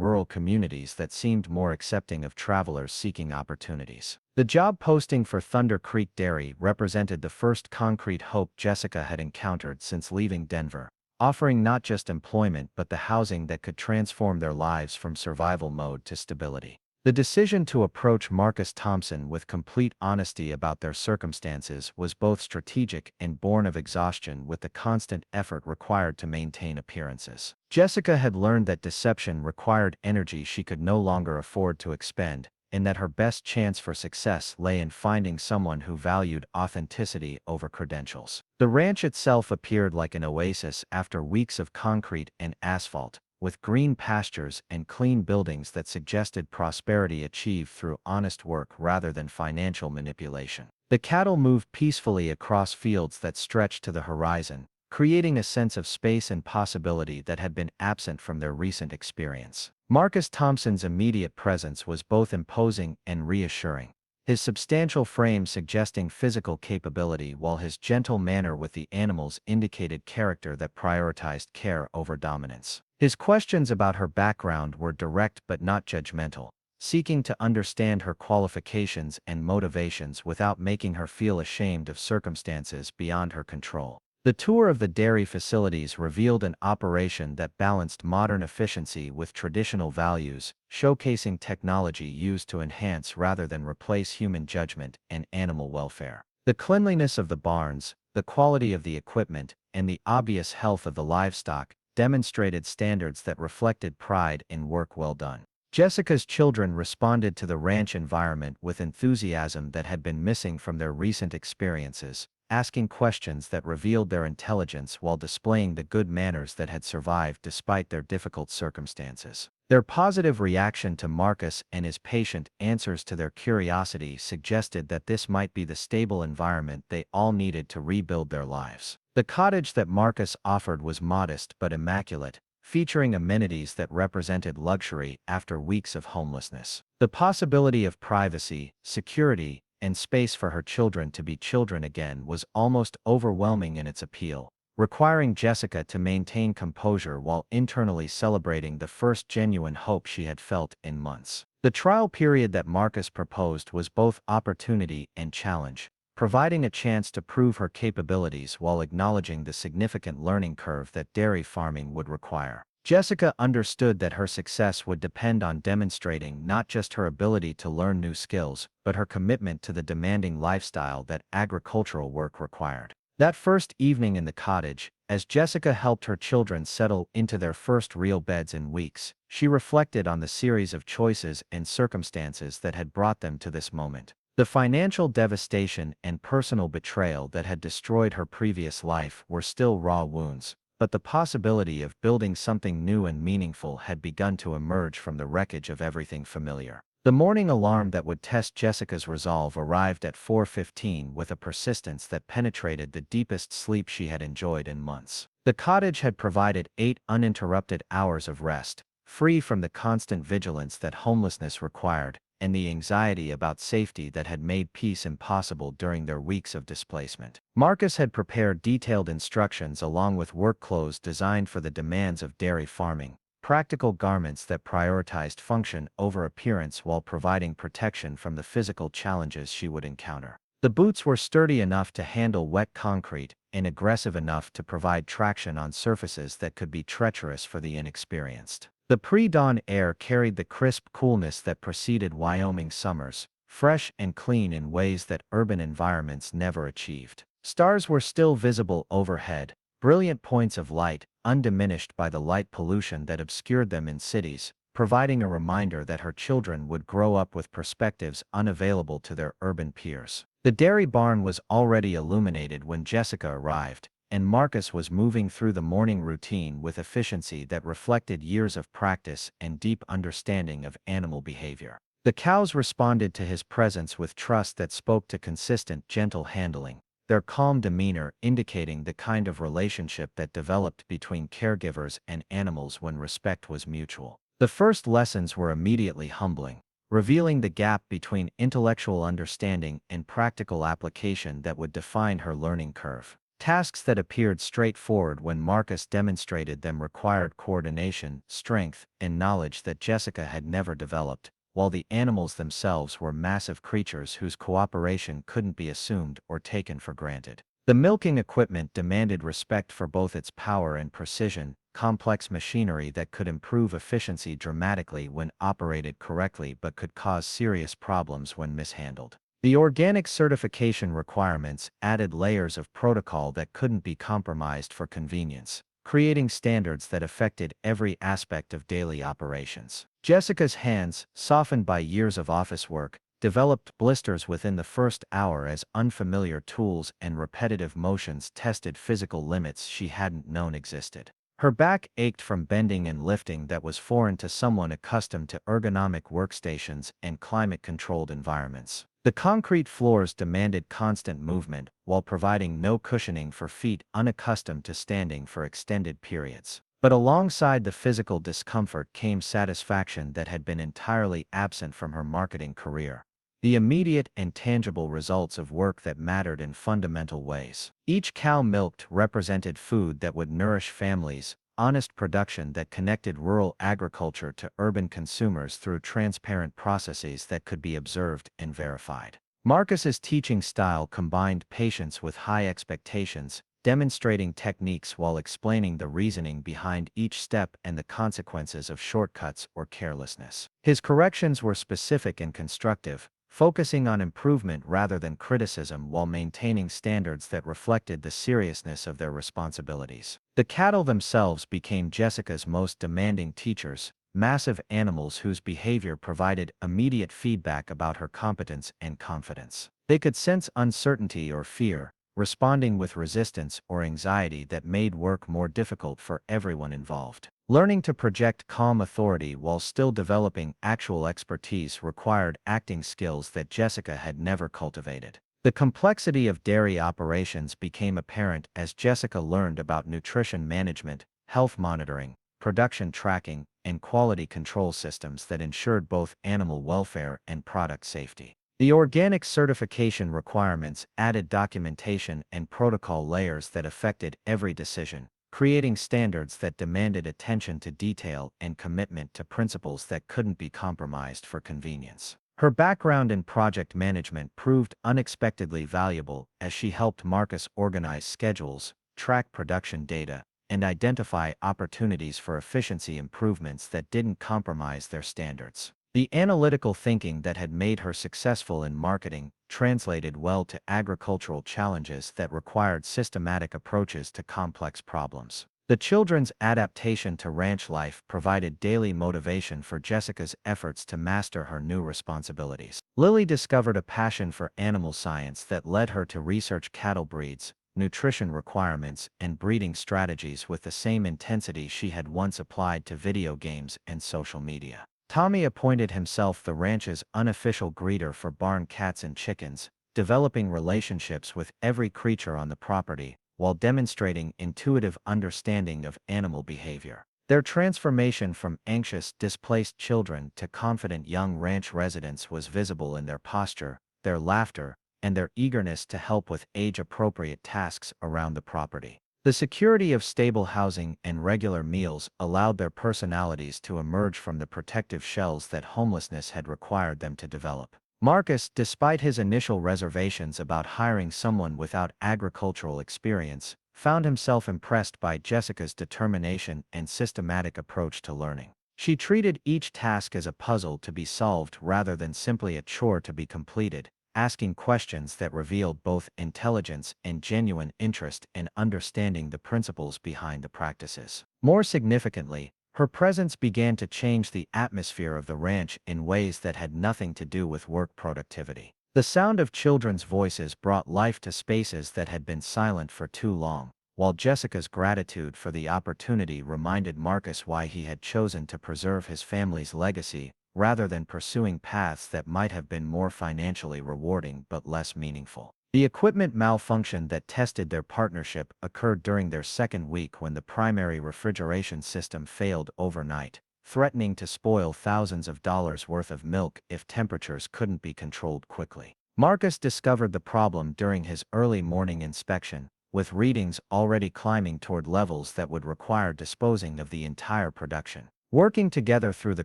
rural communities that seemed more accepting of travelers seeking opportunities. The job posting for Thunder Creek Dairy represented the first concrete hope Jessica had encountered since leaving Denver, offering not just employment but the housing that could transform their lives from survival mode to stability. The decision to approach Marcus Thompson with complete honesty about their circumstances was both strategic and born of exhaustion with the constant effort required to maintain appearances. Jessica had learned that deception required energy she could no longer afford to expend, and that her best chance for success lay in finding someone who valued authenticity over credentials. The ranch itself appeared like an oasis after weeks of concrete and asphalt, with green pastures and clean buildings that suggested prosperity achieved through honest work rather than financial manipulation. The cattle moved peacefully across fields that stretched to the horizon, creating a sense of space and possibility that had been absent from their recent experience. Marcus Thompson's immediate presence was both imposing and reassuring, his substantial frame suggesting physical capability while his gentle manner with the animals indicated character that prioritized care over dominance. His questions about her background were direct but not judgmental, seeking to understand her qualifications and motivations without making her feel ashamed of circumstances beyond her control. The tour of the dairy facilities revealed an operation that balanced modern efficiency with traditional values, showcasing technology used to enhance rather than replace human judgment and animal welfare. The cleanliness of the barns, the quality of the equipment, and the obvious health of the livestock demonstrated standards that reflected pride in work well done. Jessica's children responded to the ranch environment with enthusiasm that had been missing from their recent experiences, asking questions that revealed their intelligence while displaying the good manners that had survived despite their difficult circumstances. Their positive reaction to Marcus and his patient answers to their curiosity suggested that this might be the stable environment they all needed to rebuild their lives. The cottage that Marcus offered was modest but immaculate, featuring amenities that represented luxury after weeks of homelessness. The possibility of privacy, security, and space for her children to be children again was almost overwhelming in its appeal, requiring Jessica to maintain composure while internally celebrating the first genuine hope she had felt in months. The trial period that Marcus proposed was both opportunity and challenge, providing a chance to prove her capabilities while acknowledging the significant learning curve that dairy farming would require. Jessica understood that her success would depend on demonstrating not just her ability to learn new skills, but her commitment to the demanding lifestyle that agricultural work required. That first evening in the cottage, as Jessica helped her children settle into their first real beds in weeks, she reflected on the series of choices and circumstances that had brought them to this moment. The financial devastation and personal betrayal that had destroyed her previous life were still raw wounds, but the possibility of building something new and meaningful had begun to emerge from the wreckage of everything familiar. The morning alarm that would test Jessica's resolve arrived at 4:15 with a persistence that penetrated the deepest sleep she had enjoyed in months. The cottage had provided 8 uninterrupted hours of rest, free from the constant vigilance that homelessness required, and the anxiety about safety that had made peace impossible during their weeks of displacement. Marcus had prepared detailed instructions along with work clothes designed for the demands of dairy farming, practical garments that prioritized function over appearance while providing protection from the physical challenges she would encounter. The boots were sturdy enough to handle wet concrete and aggressive enough to provide traction on surfaces that could be treacherous for the inexperienced. The pre-dawn air carried the crisp coolness that preceded Wyoming summers, fresh and clean in ways that urban environments never achieved. Stars were still visible overhead, brilliant points of light, undiminished by the light pollution that obscured them in cities, providing a reminder that her children would grow up with perspectives unavailable to their urban peers. The dairy barn was already illuminated when Jessica arrived, and Marcus was moving through the morning routine with efficiency that reflected years of practice and deep understanding of animal behavior. The cows responded to his presence with trust that spoke to consistent, gentle handling, their calm demeanor indicating the kind of relationship that developed between caregivers and animals when respect was mutual. The first lessons were immediately humbling, revealing the gap between intellectual understanding and practical application that would define her learning curve. Tasks that appeared straightforward when Marcus demonstrated them required coordination, strength, and knowledge that Jessica had never developed, while the animals themselves were massive creatures whose cooperation couldn't be assumed or taken for granted. The milking equipment demanded respect for both its power and precision, complex machinery that could improve efficiency dramatically when operated correctly but could cause serious problems when mishandled. The organic certification requirements added layers of protocol that couldn't be compromised for convenience, creating standards that affected every aspect of daily operations. Jessica's hands, softened by years of office work, developed blisters within the first hour as unfamiliar tools and repetitive motions tested physical limits she hadn't known existed. Her back ached from bending and lifting that was foreign to someone accustomed to ergonomic workstations and climate-controlled environments. The concrete floors demanded constant movement while providing no cushioning for feet unaccustomed to standing for extended periods. But alongside the physical discomfort came satisfaction that had been entirely absent from her marketing career. The immediate and tangible results of work that mattered in fundamental ways. Each cow milked represented food that would nourish families, honest production that connected rural agriculture to urban consumers through transparent processes that could be observed and verified. Marcus's teaching style combined patience with high expectations, demonstrating techniques while explaining the reasoning behind each step and the consequences of shortcuts or carelessness. His corrections were specific and constructive, focusing on improvement rather than criticism while maintaining standards that reflected the seriousness of their responsibilities. The cattle themselves became Jessica's most demanding teachers, massive animals whose behavior provided immediate feedback about her competence and confidence. They could sense uncertainty or fear, responding with resistance or anxiety that made work more difficult for everyone involved. Learning to project calm authority while still developing actual expertise required acting skills that Jessica had never cultivated. The complexity of dairy operations became apparent as Jessica learned about nutrition management, health monitoring, production tracking, and quality control systems that ensured both animal welfare and product safety. The organic certification requirements added documentation and protocol layers that affected every decision, creating standards that demanded attention to detail and commitment to principles that couldn't be compromised for convenience. Her background in project management proved unexpectedly valuable as she helped Marcus organize schedules, track production data, and identify opportunities for efficiency improvements that didn't compromise their standards. The analytical thinking that had made her successful in marketing translated well to agricultural challenges that required systematic approaches to complex problems. The children's adaptation to ranch life provided daily motivation for Jessica's efforts to master her new responsibilities. Lily discovered a passion for animal science that led her to research cattle breeds, nutrition requirements, and breeding strategies with the same intensity she had once applied to video games and social media. Tommy appointed himself the ranch's unofficial greeter for barn cats and chickens, developing relationships with every creature on the property, while demonstrating intuitive understanding of animal behavior. Their transformation from anxious, displaced children to confident young ranch residents was visible in their posture, their laughter, and their eagerness to help with age-appropriate tasks around the property. The security of stable housing and regular meals allowed their personalities to emerge from the protective shells that homelessness had required them to develop. Marcus, despite his initial reservations about hiring someone without agricultural experience, found himself impressed by Jessica's determination and systematic approach to learning. She treated each task as a puzzle to be solved rather than simply a chore to be completed, asking questions that revealed both intelligence and genuine interest in understanding the principles behind the practices. More significantly, her presence began to change the atmosphere of the ranch in ways that had nothing to do with work productivity. The sound of children's voices brought life to spaces that had been silent for too long, while Jessica's gratitude for the opportunity reminded Marcus why he had chosen to preserve his family's legacy rather than pursuing paths that might have been more financially rewarding but less meaningful. The equipment malfunction that tested their partnership occurred during their second week when the primary refrigeration system failed overnight, threatening to spoil thousands of dollars worth of milk if temperatures couldn't be controlled quickly. Marcus discovered the problem during his early morning inspection, with readings already climbing toward levels that would require disposing of the entire production. Working together through the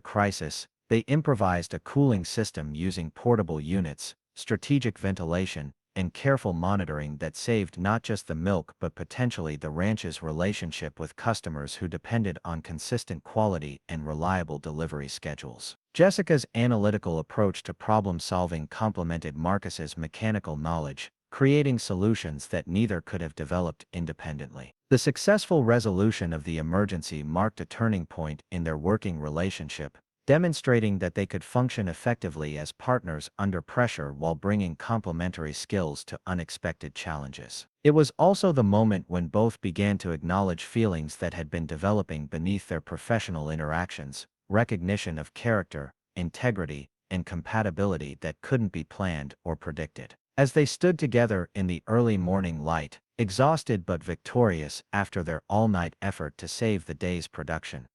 crisis, they improvised a cooling system using portable units, strategic ventilation, and careful monitoring that saved not just the milk but potentially the ranch's relationship with customers who depended on consistent quality and reliable delivery schedules. Jessica's analytical approach to problem-solving complemented Marcus's mechanical knowledge, creating solutions that neither could have developed independently. The successful resolution of the emergency marked a turning point in their working relationship, demonstrating that they could function effectively as partners under pressure while bringing complementary skills to unexpected challenges. It was also the moment when both began to acknowledge feelings that had been developing beneath their professional interactions, recognition of character, integrity, and compatibility that couldn't be planned or predicted. As they stood together in the early morning light, exhausted but victorious after their all-night effort to save the day's production,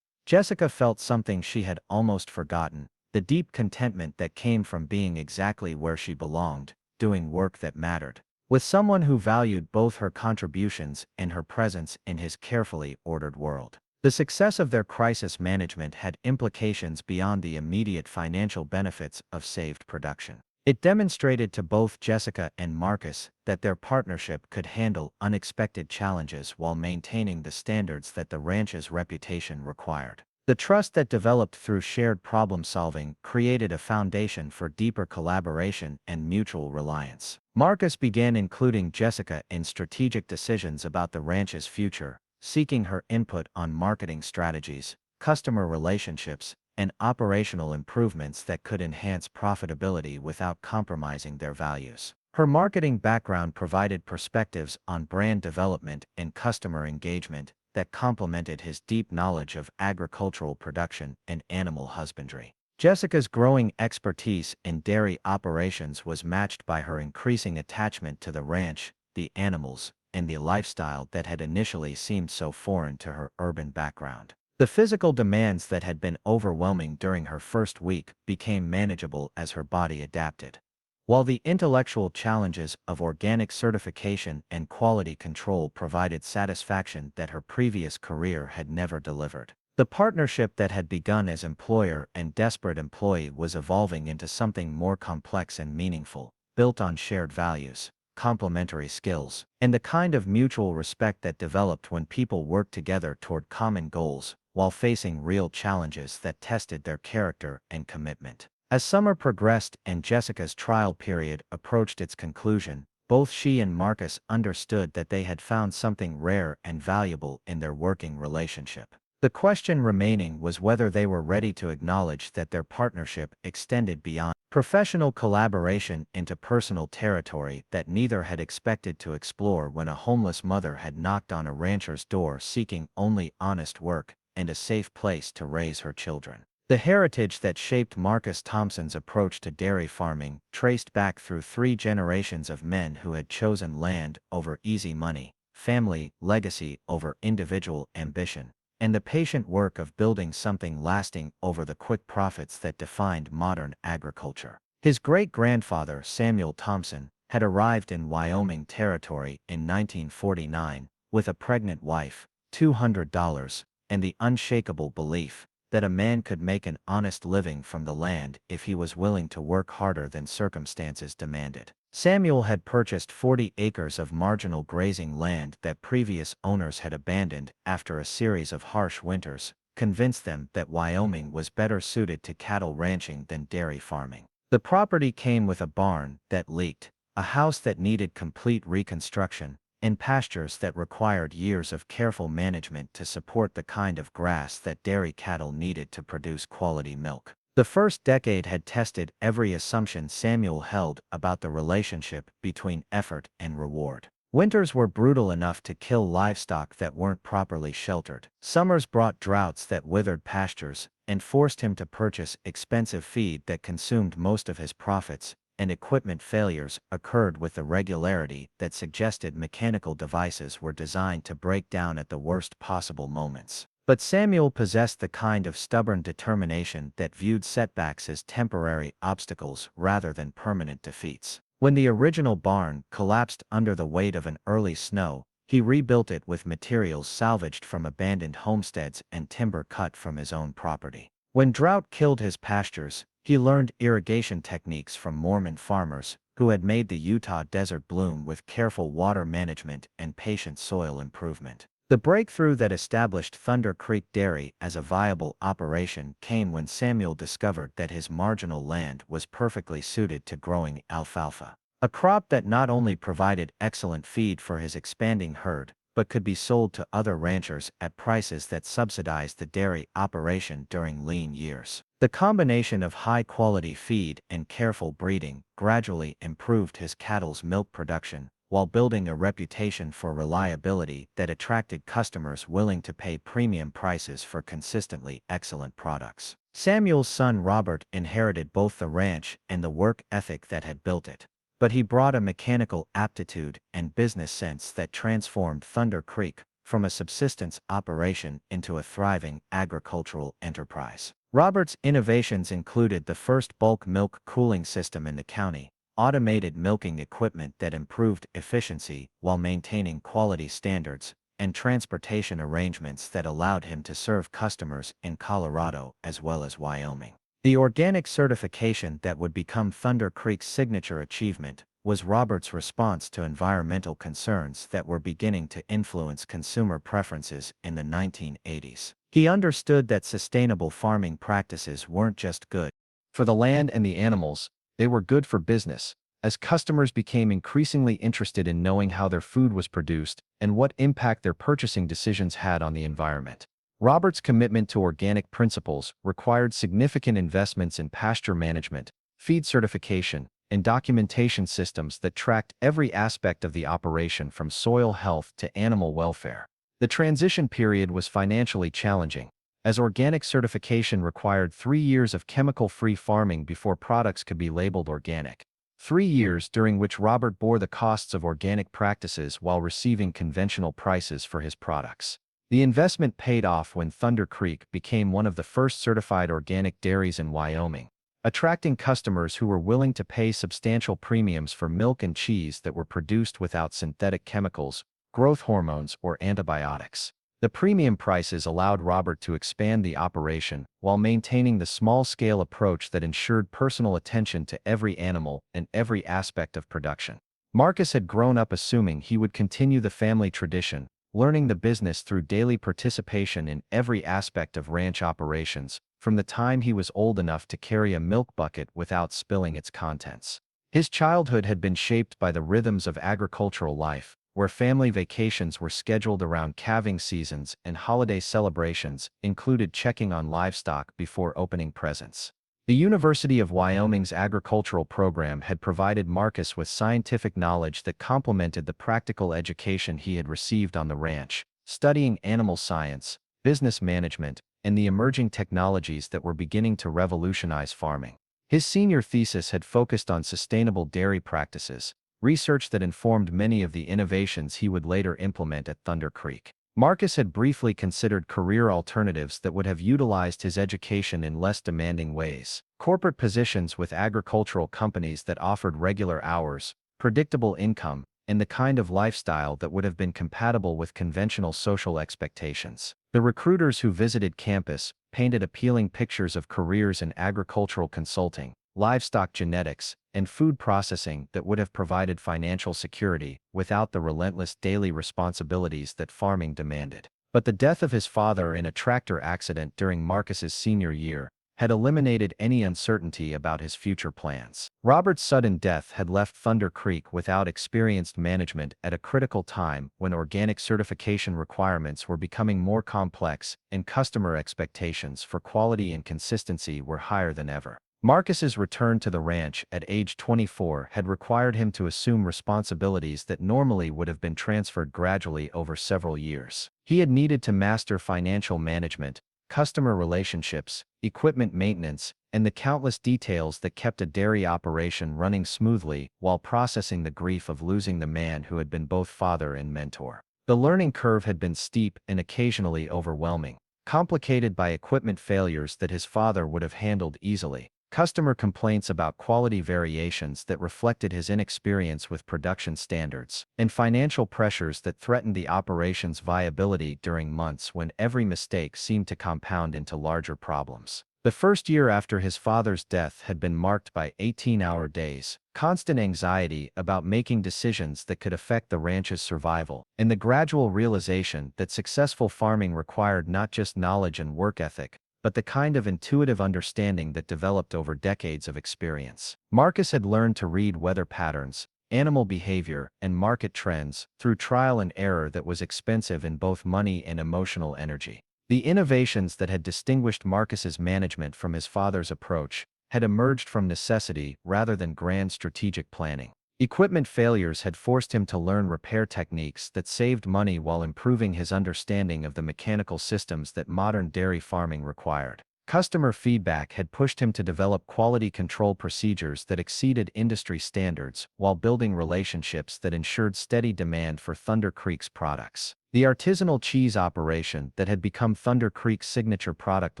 Jessica felt something she had almost forgotten, the deep contentment that came from being exactly where she belonged, doing work that mattered, with someone who valued both her contributions and her presence in his carefully ordered world. The success of their crisis management had implications beyond the immediate financial benefits of saved production. It demonstrated to both Jessica and Marcus that their partnership could handle unexpected challenges while maintaining the standards that the ranch's reputation required. The trust that developed through shared problem-solving created a foundation for deeper collaboration and mutual reliance. Marcus began including Jessica in strategic decisions about the ranch's future, seeking her input on marketing strategies, customer relationships, and operational improvements that could enhance profitability without compromising their values. Her marketing background provided perspectives on brand development and customer engagement that complemented his deep knowledge of agricultural production and animal husbandry. Jessica's growing expertise in dairy operations was matched by her increasing attachment to the ranch, the animals, and the lifestyle that had initially seemed so foreign to her urban background. The physical demands that had been overwhelming during her first week became manageable as her body adapted, while the intellectual challenges of organic certification and quality control provided satisfaction that her previous career had never delivered. The partnership that had begun as employer and desperate employee was evolving into something more complex and meaningful, built on shared values, complementary skills, and the kind of mutual respect that developed when people worked together toward common goals while facing real challenges that tested their character and commitment. As summer progressed and Jessica's trial period approached its conclusion, both she and Marcus understood that they had found something rare and valuable in their working relationship. The question remaining was whether they were ready to acknowledge that their partnership extended beyond professional collaboration into personal territory that neither had expected to explore when a homeless mother had knocked on a rancher's door seeking only honest work and a safe place to raise her children. The heritage that shaped Marcus Thompson's approach to dairy farming traced back through 3 generations of men who had chosen land over easy money, family legacy over individual ambition, and the patient work of building something lasting over the quick profits that defined modern agriculture. His great-grandfather, Samuel Thompson, had arrived in Wyoming Territory in 1949 with a pregnant wife, $200, and the unshakable belief that a man could make an honest living from the land if he was willing to work harder than circumstances demanded. Samuel had purchased 40 acres of marginal grazing land that previous owners had abandoned after a series of harsh winters, convinced them that Wyoming was better suited to cattle ranching than dairy farming. The property came with a barn that leaked, a house that needed complete reconstruction, and pastures that required years of careful management to support the kind of grass that dairy cattle needed to produce quality milk. The first decade had tested every assumption Samuel held about the relationship between effort and reward. Winters were brutal enough to kill livestock that weren't properly sheltered. Summers brought droughts that withered pastures and forced him to purchase expensive feed that consumed most of his profits, and equipment failures occurred with a regularity that suggested mechanical devices were designed to break down at the worst possible moments. But Samuel possessed the kind of stubborn determination that viewed setbacks as temporary obstacles rather than permanent defeats. When the original barn collapsed under the weight of an early snow, he rebuilt it with materials salvaged from abandoned homesteads and timber cut from his own property. When drought killed his pastures, he learned irrigation techniques from Mormon farmers who had made the Utah desert bloom with careful water management and patient soil improvement. The breakthrough that established Thunder Creek Dairy as a viable operation came when Samuel discovered that his marginal land was perfectly suited to growing alfalfa, a crop that not only provided excellent feed for his expanding herd, but could be sold to other ranchers at prices that subsidized the dairy operation during lean years. The combination of high-quality feed and careful breeding gradually improved his cattle's milk production, while building a reputation for reliability that attracted customers willing to pay premium prices for consistently excellent products. Samuel's son Robert inherited both the ranch and the work ethic that had built it, but he brought a mechanical aptitude and business sense that transformed Thunder Creek from a subsistence operation into a thriving agricultural enterprise. Robert's innovations included the first bulk milk cooling system in the county, automated milking equipment that improved efficiency while maintaining quality standards, and transportation arrangements that allowed him to serve customers in Colorado as well as Wyoming. The organic certification that would become Thunder Creek's signature achievement was Robert's response to environmental concerns that were beginning to influence consumer preferences in the 1980s. He understood that sustainable farming practices weren't just good For the land and the animals, they were good for business, as customers became increasingly interested in knowing how their food was produced and what impact their purchasing decisions had on the environment. Robert's commitment to organic principles required significant investments in pasture management, feed certification, and documentation systems that tracked every aspect of the operation from soil health to animal welfare. The transition period was financially challenging, as organic certification required 3 years of chemical-free farming before products could be labeled organic. 3 years during which Robert bore the costs of organic practices while receiving conventional prices for his products. The investment paid off when Thunder Creek became one of the first certified organic dairies in Wyoming, attracting customers who were willing to pay substantial premiums for milk and cheese that were produced without synthetic chemicals, growth hormones, or antibiotics. The premium prices allowed Robert to expand the operation while maintaining the small-scale approach that ensured personal attention to every animal and every aspect of production. Marcus had grown up assuming he would continue the family tradition, learning the business through daily participation in every aspect of ranch operations, from the time he was old enough to carry a milk bucket without spilling its contents. His childhood had been shaped by the rhythms of agricultural life, where family vacations were scheduled around calving seasons and holiday celebrations included checking on livestock before opening presents. The University of Wyoming's agricultural program had provided Marcus with scientific knowledge that complemented the practical education he had received on the ranch, studying animal science, business management, and the emerging technologies that were beginning to revolutionize farming. His senior thesis had focused on sustainable dairy practices, research that informed many of the innovations he would later implement at Thunder Creek. Marcus had briefly considered career alternatives that would have utilized his education in less demanding ways. Corporate positions with agricultural companies that offered regular hours, predictable income, and the kind of lifestyle that would have been compatible with conventional social expectations. The recruiters who visited campus painted appealing pictures of careers in agricultural consulting, livestock genetics, and food processing that would have provided financial security without the relentless daily responsibilities that farming demanded. But the death of his father in a tractor accident during Marcus's senior year had eliminated any uncertainty about his future plans. Robert's sudden death had left Thunder Creek without experienced management at a critical time when organic certification requirements were becoming more complex and customer expectations for quality and consistency were higher than ever. Marcus's return to the ranch at age 24 had required him to assume responsibilities that normally would have been transferred gradually over several years. He had needed to master financial management, customer relationships, equipment maintenance, and the countless details that kept a dairy operation running smoothly while processing the grief of losing the man who had been both father and mentor. The learning curve had been steep and occasionally overwhelming, complicated by equipment failures that his father would have handled easily, customer complaints about quality variations that reflected his inexperience with production standards, and financial pressures that threatened the operation's viability during months when every mistake seemed to compound into larger problems. The first year after his father's death had been marked by 18-hour days, constant anxiety about making decisions that could affect the ranch's survival, and the gradual realization that successful farming required not just knowledge and work ethic, but the kind of intuitive understanding that developed over decades of experience. Marcus had learned to read weather patterns, animal behavior, and market trends through trial and error that was expensive in both money and emotional energy. The innovations that had distinguished Marcus's management from his father's approach had emerged from necessity rather than grand strategic planning. Equipment failures had forced him to learn repair techniques that saved money while improving his understanding of the mechanical systems that modern dairy farming required. Customer feedback had pushed him to develop quality control procedures that exceeded industry standards while building relationships that ensured steady demand for Thunder Creek's products. The artisanal cheese operation that had become Thunder Creek's signature product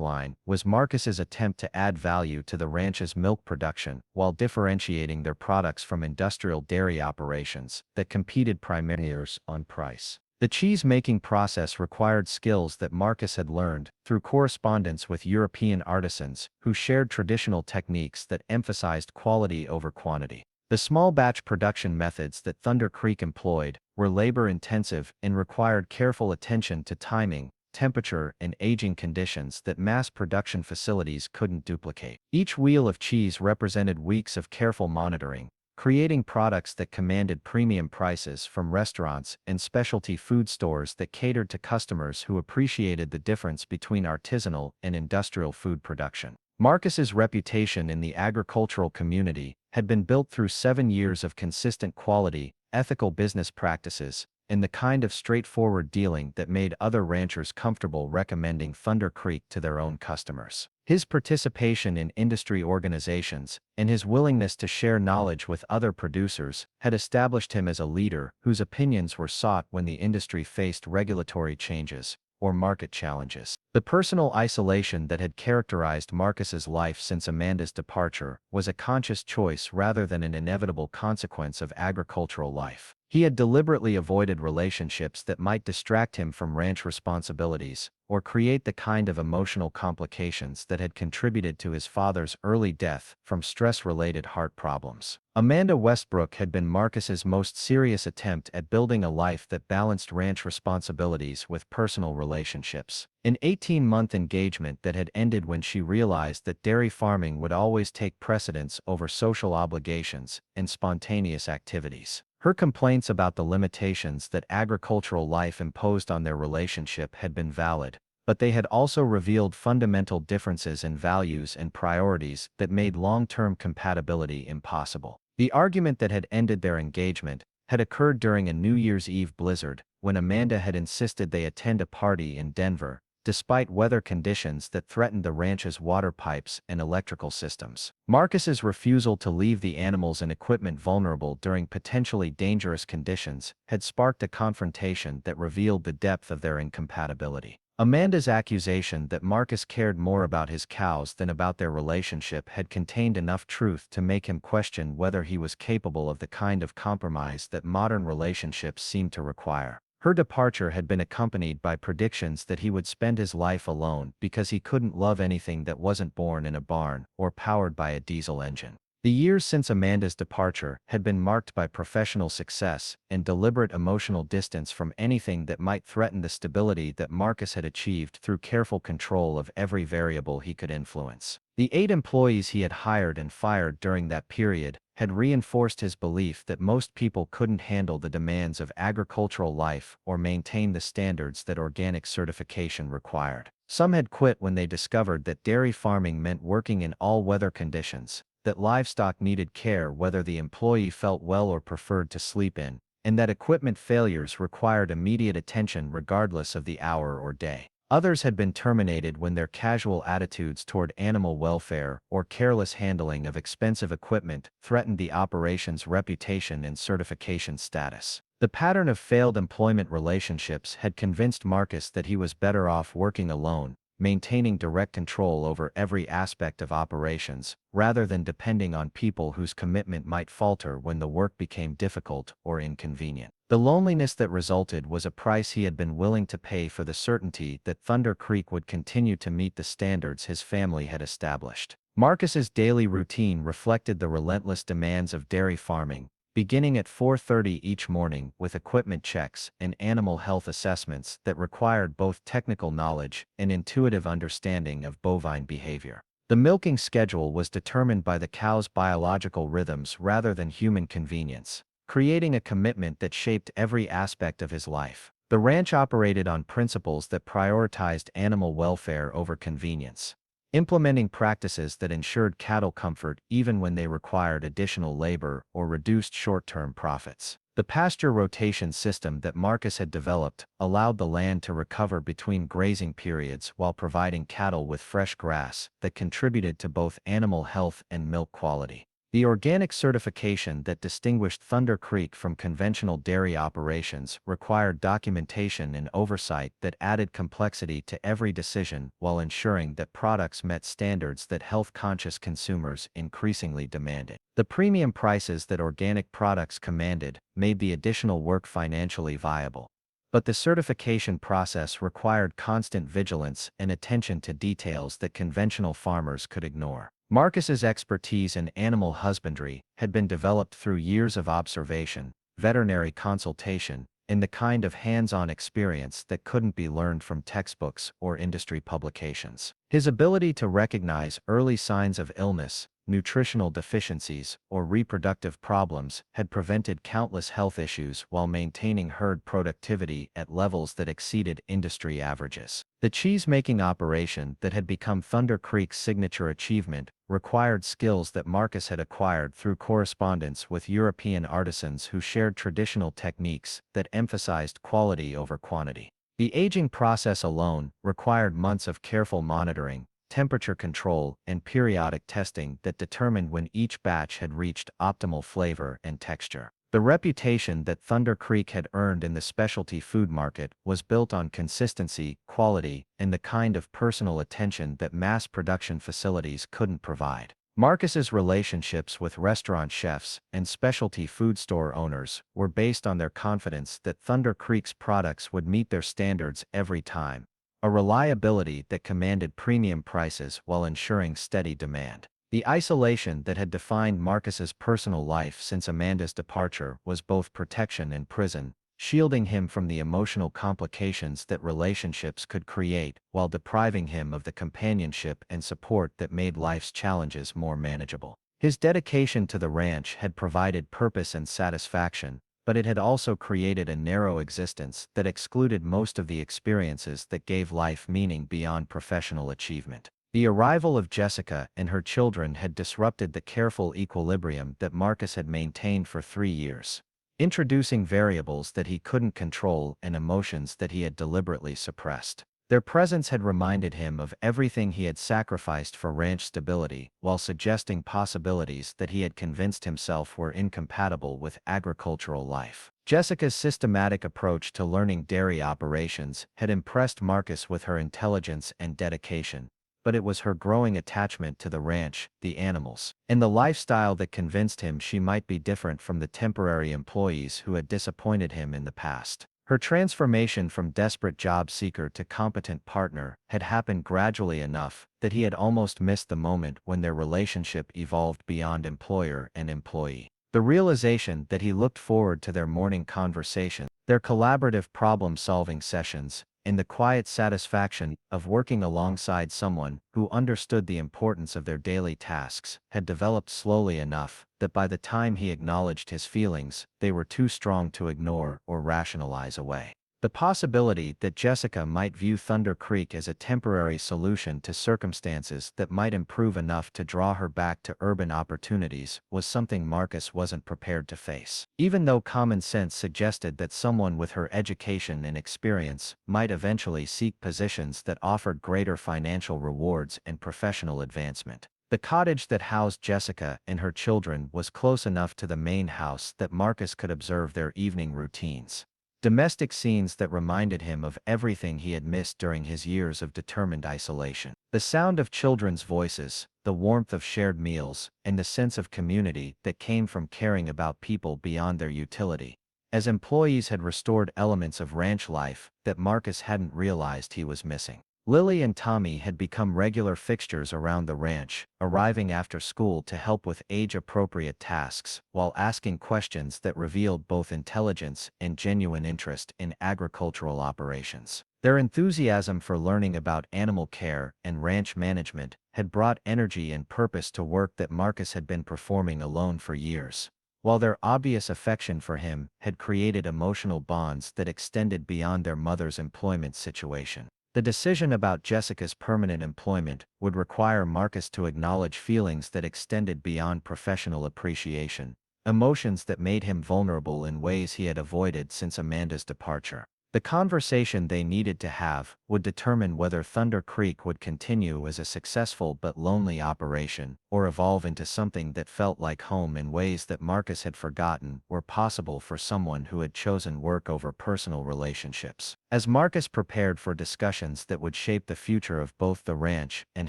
line was Marcus's attempt to add value to the ranch's milk production while differentiating their products from industrial dairy operations that competed primarily on price. The cheese-making process required skills that Marcus had learned through correspondence with European artisans who shared traditional techniques that emphasized quality over quantity. The small batch production methods that Thunder Creek employed were labor-intensive and required careful attention to timing, temperature, and aging conditions that mass production facilities couldn't duplicate. Each wheel of cheese represented weeks of careful monitoring, creating products that commanded premium prices from restaurants and specialty food stores that catered to customers who appreciated the difference between artisanal and industrial food production. Marcus's reputation in the agricultural community had been built through 7 years of consistent quality, ethical business practices, and the kind of straightforward dealing that made other ranchers comfortable recommending Thunder Creek to their own customers. His participation in industry organizations and his willingness to share knowledge with other producers had established him as a leader whose opinions were sought when the industry faced regulatory changes or market challenges. The personal isolation that had characterized Marcus's life since Amanda's departure was a conscious choice rather than an inevitable consequence of agricultural life. He had deliberately avoided relationships that might distract him from ranch responsibilities or create the kind of emotional complications that had contributed to his father's early death from stress-related heart problems. Amanda Westbrook had been Marcus's most serious attempt at building a life that balanced ranch responsibilities with personal relationships. An 18-month engagement that had ended when she realized that dairy farming would always take precedence over social obligations and spontaneous activities. Her complaints about the limitations that agricultural life imposed on their relationship had been valid, but they had also revealed fundamental differences in values and priorities that made long-term compatibility impossible. The argument that had ended their engagement had occurred during a New Year's Eve blizzard, when Amanda had insisted they attend a party in Denver, despite weather conditions that threatened the ranch's water pipes and electrical systems. Marcus's refusal to leave the animals and equipment vulnerable during potentially dangerous conditions had sparked a confrontation that revealed the depth of their incompatibility. Amanda's accusation that Marcus cared more about his cows than about their relationship had contained enough truth to make him question whether he was capable of the kind of compromise that modern relationships seem to require. Her departure had been accompanied by predictions that he would spend his life alone because he couldn't love anything that wasn't born in a barn or powered by a diesel engine. The years since Amanda's departure had been marked by professional success and deliberate emotional distance from anything that might threaten the stability that Marcus had achieved through careful control of every variable he could influence. The 8 employees he had hired and fired during that period had reinforced his belief that most people couldn't handle the demands of agricultural life or maintain the standards that organic certification required. Some had quit when they discovered that dairy farming meant working in all-weather conditions, that livestock needed care whether the employee felt well or preferred to sleep in, and that equipment failures required immediate attention regardless of the hour or day. Others had been terminated when their casual attitudes toward animal welfare or careless handling of expensive equipment threatened the operation's reputation and certification status. The pattern of failed employment relationships had convinced Marcus that he was better off working alone, maintaining direct control over every aspect of operations, rather than depending on people whose commitment might falter when the work became difficult or inconvenient. The loneliness that resulted was a price he had been willing to pay for the certainty that Thunder Creek would continue to meet the standards his family had established. Marcus's daily routine reflected the relentless demands of dairy farming, beginning at 4:30 each morning with equipment checks and animal health assessments that required both technical knowledge and intuitive understanding of bovine behavior. The milking schedule was determined by the cow's biological rhythms rather than human convenience, creating a commitment that shaped every aspect of his life. The ranch operated on principles that prioritized animal welfare over convenience, implementing practices that ensured cattle comfort even when they required additional labor or reduced short-term profits. The pasture rotation system that Marcus had developed allowed the land to recover between grazing periods while providing cattle with fresh grass that contributed to both animal health and milk quality. The organic certification that distinguished Thunder Creek from conventional dairy operations required documentation and oversight that added complexity to every decision while ensuring that products met standards that health-conscious consumers increasingly demanded. The premium prices that organic products commanded made the additional work financially viable. But the certification process required constant vigilance and attention to details that conventional farmers could ignore. Marcus's expertise in animal husbandry had been developed through years of observation, veterinary consultation, and the kind of hands-on experience that couldn't be learned from textbooks or industry publications. His ability to recognize early signs of illness, nutritional deficiencies, or reproductive problems had prevented countless health issues while maintaining herd productivity at levels that exceeded industry averages. The cheese-making operation that had become Thunder Creek's signature achievement required skills that Marcus had acquired through correspondence with European artisans who shared traditional techniques that emphasized quality over quantity. The aging process alone required months of careful monitoring, temperature control, and periodic testing that determined when each batch had reached optimal flavor and texture. The reputation that Thunder Creek had earned in the specialty food market was built on consistency, quality, and the kind of personal attention that mass production facilities couldn't provide. Marcus's relationships with restaurant chefs and specialty food store owners were based on their confidence that Thunder Creek's products would meet their standards every time, a reliability that commanded premium prices while ensuring steady demand. The isolation that had defined Marcus's personal life since Amanda's departure was both protection and prison, shielding him from the emotional complications that relationships could create while depriving him of the companionship and support that made life's challenges more manageable. His dedication to the ranch had provided purpose and satisfaction, but it had also created a narrow existence that excluded most of the experiences that gave life meaning beyond professional achievement. The arrival of Jessica and her children had disrupted the careful equilibrium that Marcus had maintained for 3 years, introducing variables that he couldn't control and emotions that he had deliberately suppressed. Their presence had reminded him of everything he had sacrificed for ranch stability, while suggesting possibilities that he had convinced himself were incompatible with agricultural life. Jessica's systematic approach to learning dairy operations had impressed Marcus with her intelligence and dedication, but it was her growing attachment to the ranch, the animals, and the lifestyle that convinced him she might be different from the temporary employees who had disappointed him in the past. Her transformation from desperate job seeker to competent partner had happened gradually enough that he had almost missed the moment when their relationship evolved beyond employer and employee. The realization that he looked forward to their morning conversation, their collaborative problem-solving sessions, and the quiet satisfaction of working alongside someone who understood the importance of their daily tasks had developed slowly enough that by the time he acknowledged his feelings, they were too strong to ignore or rationalize away. The possibility that Jessica might view Thunder Creek as a temporary solution to circumstances that might improve enough to draw her back to urban opportunities was something Marcus wasn't prepared to face. Even though common sense suggested that someone with her education and experience might eventually seek positions that offered greater financial rewards and professional advancement. The cottage that housed Jessica and her children was close enough to the main house that Marcus could observe their evening routines. Domestic scenes that reminded him of everything he had missed during his years of determined isolation. The sound of children's voices, the warmth of shared meals, and the sense of community that came from caring about people beyond their utility, as employees had restored elements of ranch life that Marcus hadn't realized he was missing. Lily and Tommy had become regular fixtures around the ranch, arriving after school to help with age-appropriate tasks while asking questions that revealed both intelligence and genuine interest in agricultural operations. Their enthusiasm for learning about animal care and ranch management had brought energy and purpose to work that Marcus had been performing alone for years, while their obvious affection for him had created emotional bonds that extended beyond their mother's employment situation. The decision about Jessica's permanent employment would require Marcus to acknowledge feelings that extended beyond professional appreciation, emotions that made him vulnerable in ways he had avoided since Amanda's departure. The conversation they needed to have would determine whether Thunder Creek would continue as a successful but lonely operation or evolve into something that felt like home in ways that Marcus had forgotten were possible for someone who had chosen work over personal relationships. As Marcus prepared for discussions that would shape the future of both the ranch and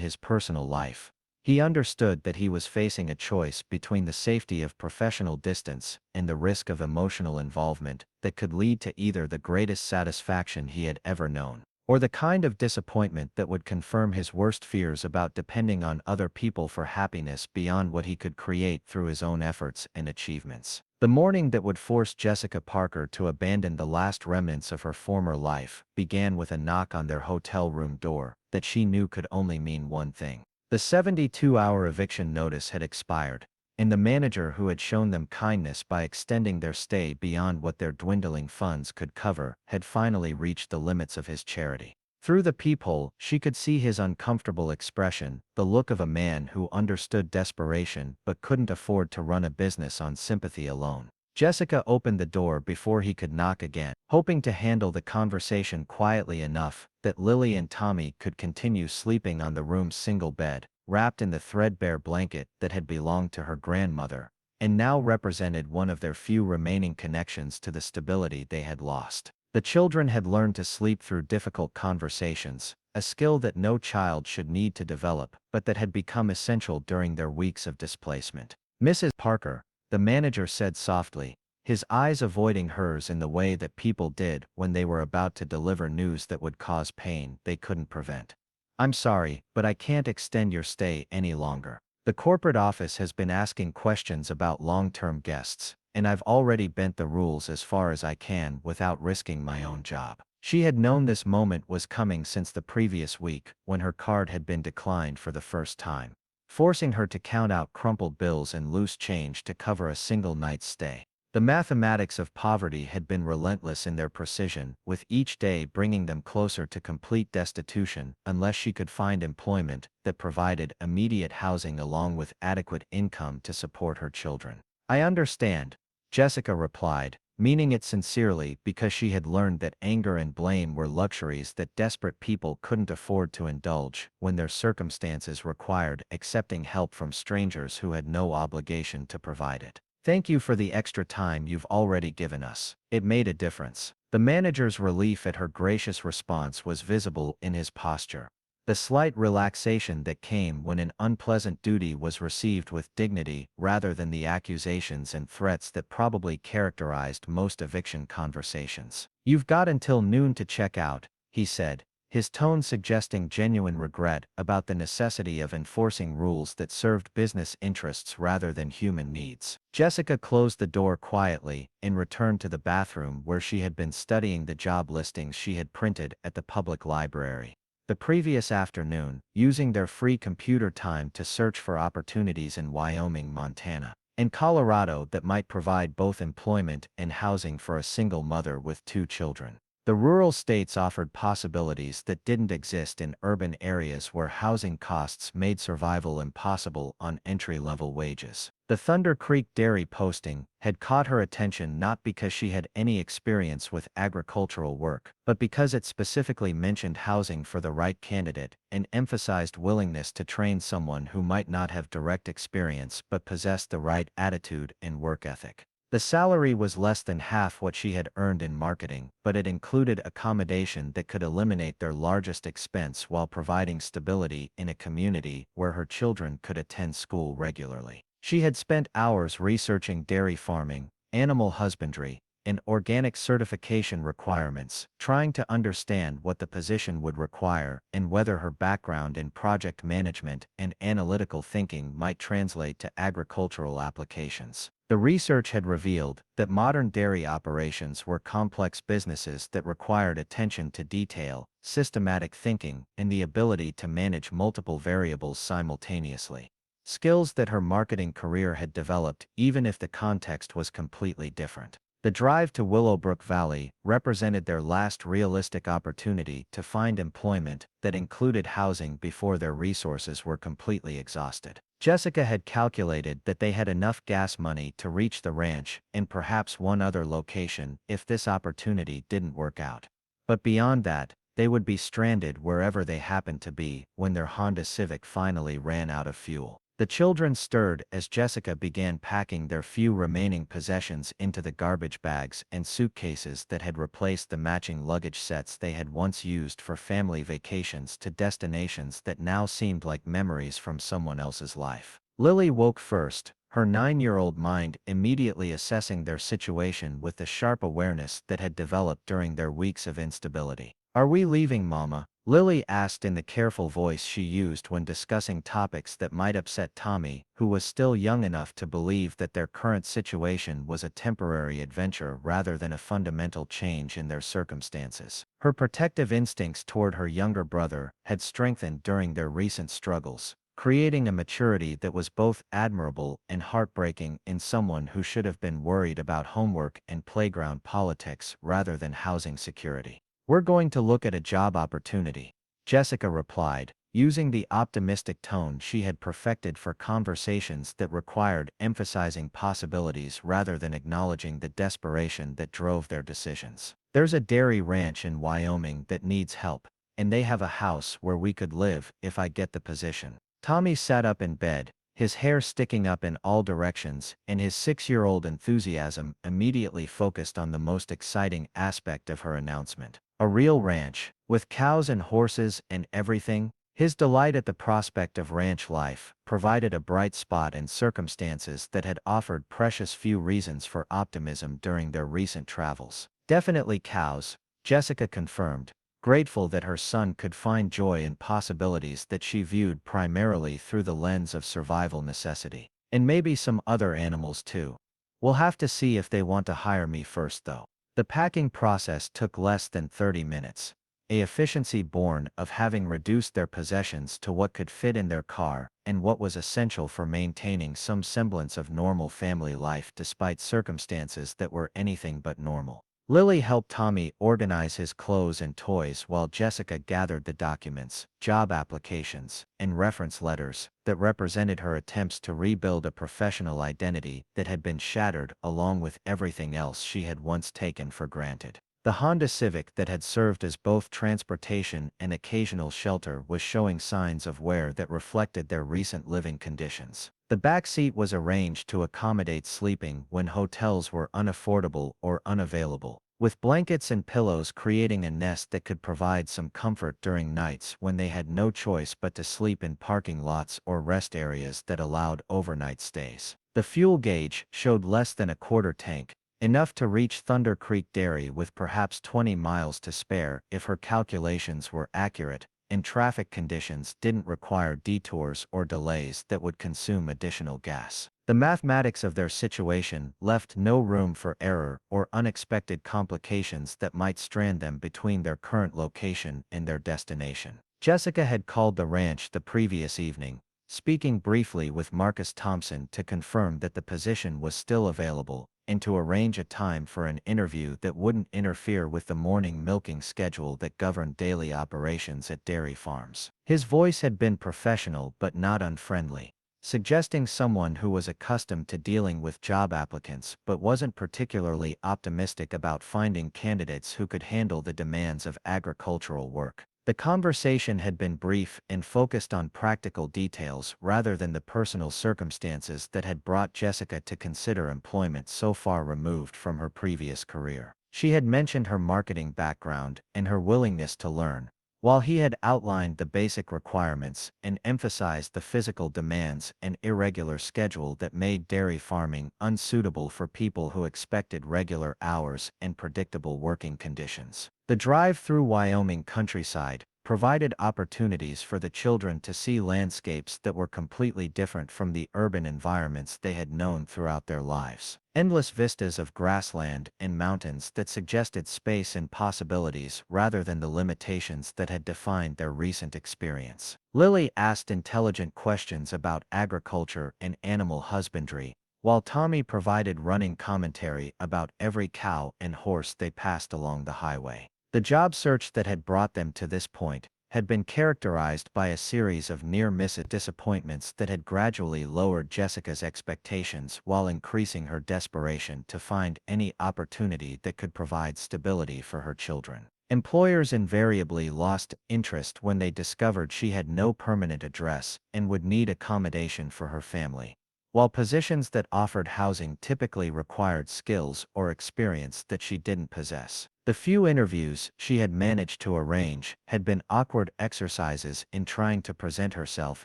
his personal life, he understood that he was facing a choice between the safety of professional distance and the risk of emotional involvement that could lead to either the greatest satisfaction he had ever known, or the kind of disappointment that would confirm his worst fears about depending on other people for happiness beyond what he could create through his own efforts and achievements. The morning that would force Jessica Parker to abandon the last remnants of her former life began with a knock on their hotel room door that she knew could only mean one thing. The 72-hour eviction notice had expired, and the manager who had shown them kindness by extending their stay beyond what their dwindling funds could cover had finally reached the limits of his charity. Through the peephole, she could see his uncomfortable expression, the look of a man who understood desperation but couldn't afford to run a business on sympathy alone. Jessica opened the door before he could knock again, hoping to handle the conversation quietly enough that Lily and Tommy could continue sleeping on the room's single bed, wrapped in the threadbare blanket that had belonged to her grandmother, and now represented one of their few remaining connections to the stability they had lost. The children had learned to sleep through difficult conversations, a skill that no child should need to develop, but that had become essential during their weeks of displacement. Mrs. Parker, the manager said softly, his eyes avoiding hers in the way that people did when they were about to deliver news that would cause pain they couldn't prevent. I'm sorry, but I can't extend your stay any longer. The corporate office has been asking questions about long-term guests, and I've already bent the rules as far as I can without risking my own job. She had known this moment was coming since the previous week, when her card had been declined for the first time, forcing her to count out crumpled bills and loose change to cover a single night's stay. The mathematics of poverty had been relentless in their precision, with each day bringing them closer to complete destitution unless she could find employment that provided immediate housing along with adequate income to support her children. I understand, Jessica replied, meaning it sincerely because she had learned that anger and blame were luxuries that desperate people couldn't afford to indulge when their circumstances required accepting help from strangers who had no obligation to provide it. Thank you for the extra time you've already given us. It made a difference. The manager's relief at her gracious response was visible in his posture. The slight relaxation that came when an unpleasant duty was received with dignity rather than the accusations and threats that probably characterized most eviction conversations. You've got until noon to check out, he said, his tone suggesting genuine regret about the necessity of enforcing rules that served business interests rather than human needs. Jessica closed the door quietly and returned to the bathroom where she had been studying the job listings she had printed at the public library the previous afternoon, using their free computer time to search for opportunities in Wyoming, Montana, and Colorado that might provide both employment and housing for a single mother with 2 children. The rural states offered possibilities that didn't exist in urban areas where housing costs made survival impossible on entry-level wages. The Thunder Creek dairy posting had caught her attention not because she had any experience with agricultural work, but because it specifically mentioned housing for the right candidate and emphasized willingness to train someone who might not have direct experience but possessed the right attitude and work ethic. The salary was less than half what she had earned in marketing, but it included accommodation that could eliminate their largest expense while providing stability in a community where her children could attend school regularly. She had spent hours researching dairy farming, animal husbandry, and organic certification requirements, trying to understand what the position would require and whether her background in project management and analytical thinking might translate to agricultural applications. The research had revealed that modern dairy operations were complex businesses that required attention to detail, systematic thinking, and the ability to manage multiple variables simultaneously. Skills that her marketing career had developed even if the context was completely different. The drive to Willowbrook Valley represented their last realistic opportunity to find employment that included housing before their resources were completely exhausted. Jessica had calculated that they had enough gas money to reach the ranch and perhaps one other location if this opportunity didn't work out. But beyond that, they would be stranded wherever they happened to be when their Honda Civic finally ran out of fuel. The children stirred as Jessica began packing their few remaining possessions into the garbage bags and suitcases that had replaced the matching luggage sets they had once used for family vacations to destinations that now seemed like memories from someone else's life. Lily woke first, her 9-year-old mind immediately assessing their situation with the sharp awareness that had developed during their weeks of instability. "Are we leaving, Mama?" Lily asked in the careful voice she used when discussing topics that might upset Tommy, who was still young enough to believe that their current situation was a temporary adventure rather than a fundamental change in their circumstances. Her protective instincts toward her younger brother had strengthened during their recent struggles, creating a maturity that was both admirable and heartbreaking in someone who should have been worried about homework and playground politics rather than housing security. "We're going to look at a job opportunity," Jessica replied, using the optimistic tone she had perfected for conversations that required emphasizing possibilities rather than acknowledging the desperation that drove their decisions. "There's a dairy ranch in Wyoming that needs help, and they have a house where we could live if I get the position." Tommy sat up in bed, his hair sticking up in all directions, and his 6-year-old enthusiasm immediately focused on the most exciting aspect of her announcement. A real ranch, with cows and horses and everything. His delight at the prospect of ranch life provided a bright spot in circumstances that had offered precious few reasons for optimism during their recent travels. "Definitely cows," Jessica confirmed, grateful that her son could find joy in possibilities that she viewed primarily through the lens of survival necessity. "And maybe some other animals too. We'll have to see if they want to hire me first though." The packing process took less than 30 minutes. A efficiency born of having reduced their possessions to what could fit in their car and what was essential for maintaining some semblance of normal family life despite circumstances that were anything but normal. Lily helped Tommy organize his clothes and toys while Jessica gathered the documents, job applications, and reference letters that represented her attempts to rebuild a professional identity that had been shattered along with everything else she had once taken for granted. The Honda Civic that had served as both transportation and occasional shelter was showing signs of wear that reflected their recent living conditions. The back seat was arranged to accommodate sleeping when hotels were unaffordable or unavailable, with blankets and pillows creating a nest that could provide some comfort during nights when they had no choice but to sleep in parking lots or rest areas that allowed overnight stays. The fuel gauge showed less than a quarter tank, enough to reach Thunder Creek Dairy with perhaps 20 miles to spare if her calculations were accurate, and traffic conditions didn't require detours or delays that would consume additional gas. The mathematics of their situation left no room for error or unexpected complications that might strand them between their current location and their destination. Jessica had called the ranch the previous evening, speaking briefly with Marcus Thompson to confirm that the position was still available, and to arrange a time for an interview that wouldn't interfere with the morning milking schedule that governed daily operations at dairy farms. His voice had been professional but not unfriendly, suggesting someone who was accustomed to dealing with job applicants but wasn't particularly optimistic about finding candidates who could handle the demands of agricultural work. The conversation had been brief and focused on practical details rather than the personal circumstances that had brought Jessica to consider employment so far removed from her previous career. She had mentioned her marketing background and her willingness to learn, while he had outlined the basic requirements and emphasized the physical demands and irregular schedule that made dairy farming unsuitable for people who expected regular hours and predictable working conditions. The drive through Wyoming countryside provided opportunities for the children to see landscapes that were completely different from the urban environments they had known throughout their lives. Endless vistas of grassland and mountains that suggested space and possibilities rather than the limitations that had defined their recent experience. Lily asked intelligent questions about agriculture and animal husbandry, while Tommy provided running commentary about every cow and horse they passed along the highway. The job search that had brought them to this point had been characterized by a series of near-miss disappointments that had gradually lowered Jessica's expectations while increasing her desperation to find any opportunity that could provide stability for her children. Employers invariably lost interest when they discovered she had no permanent address and would need accommodation for her family, while positions that offered housing typically required skills or experience that she didn't possess. The few interviews she had managed to arrange had been awkward exercises in trying to present herself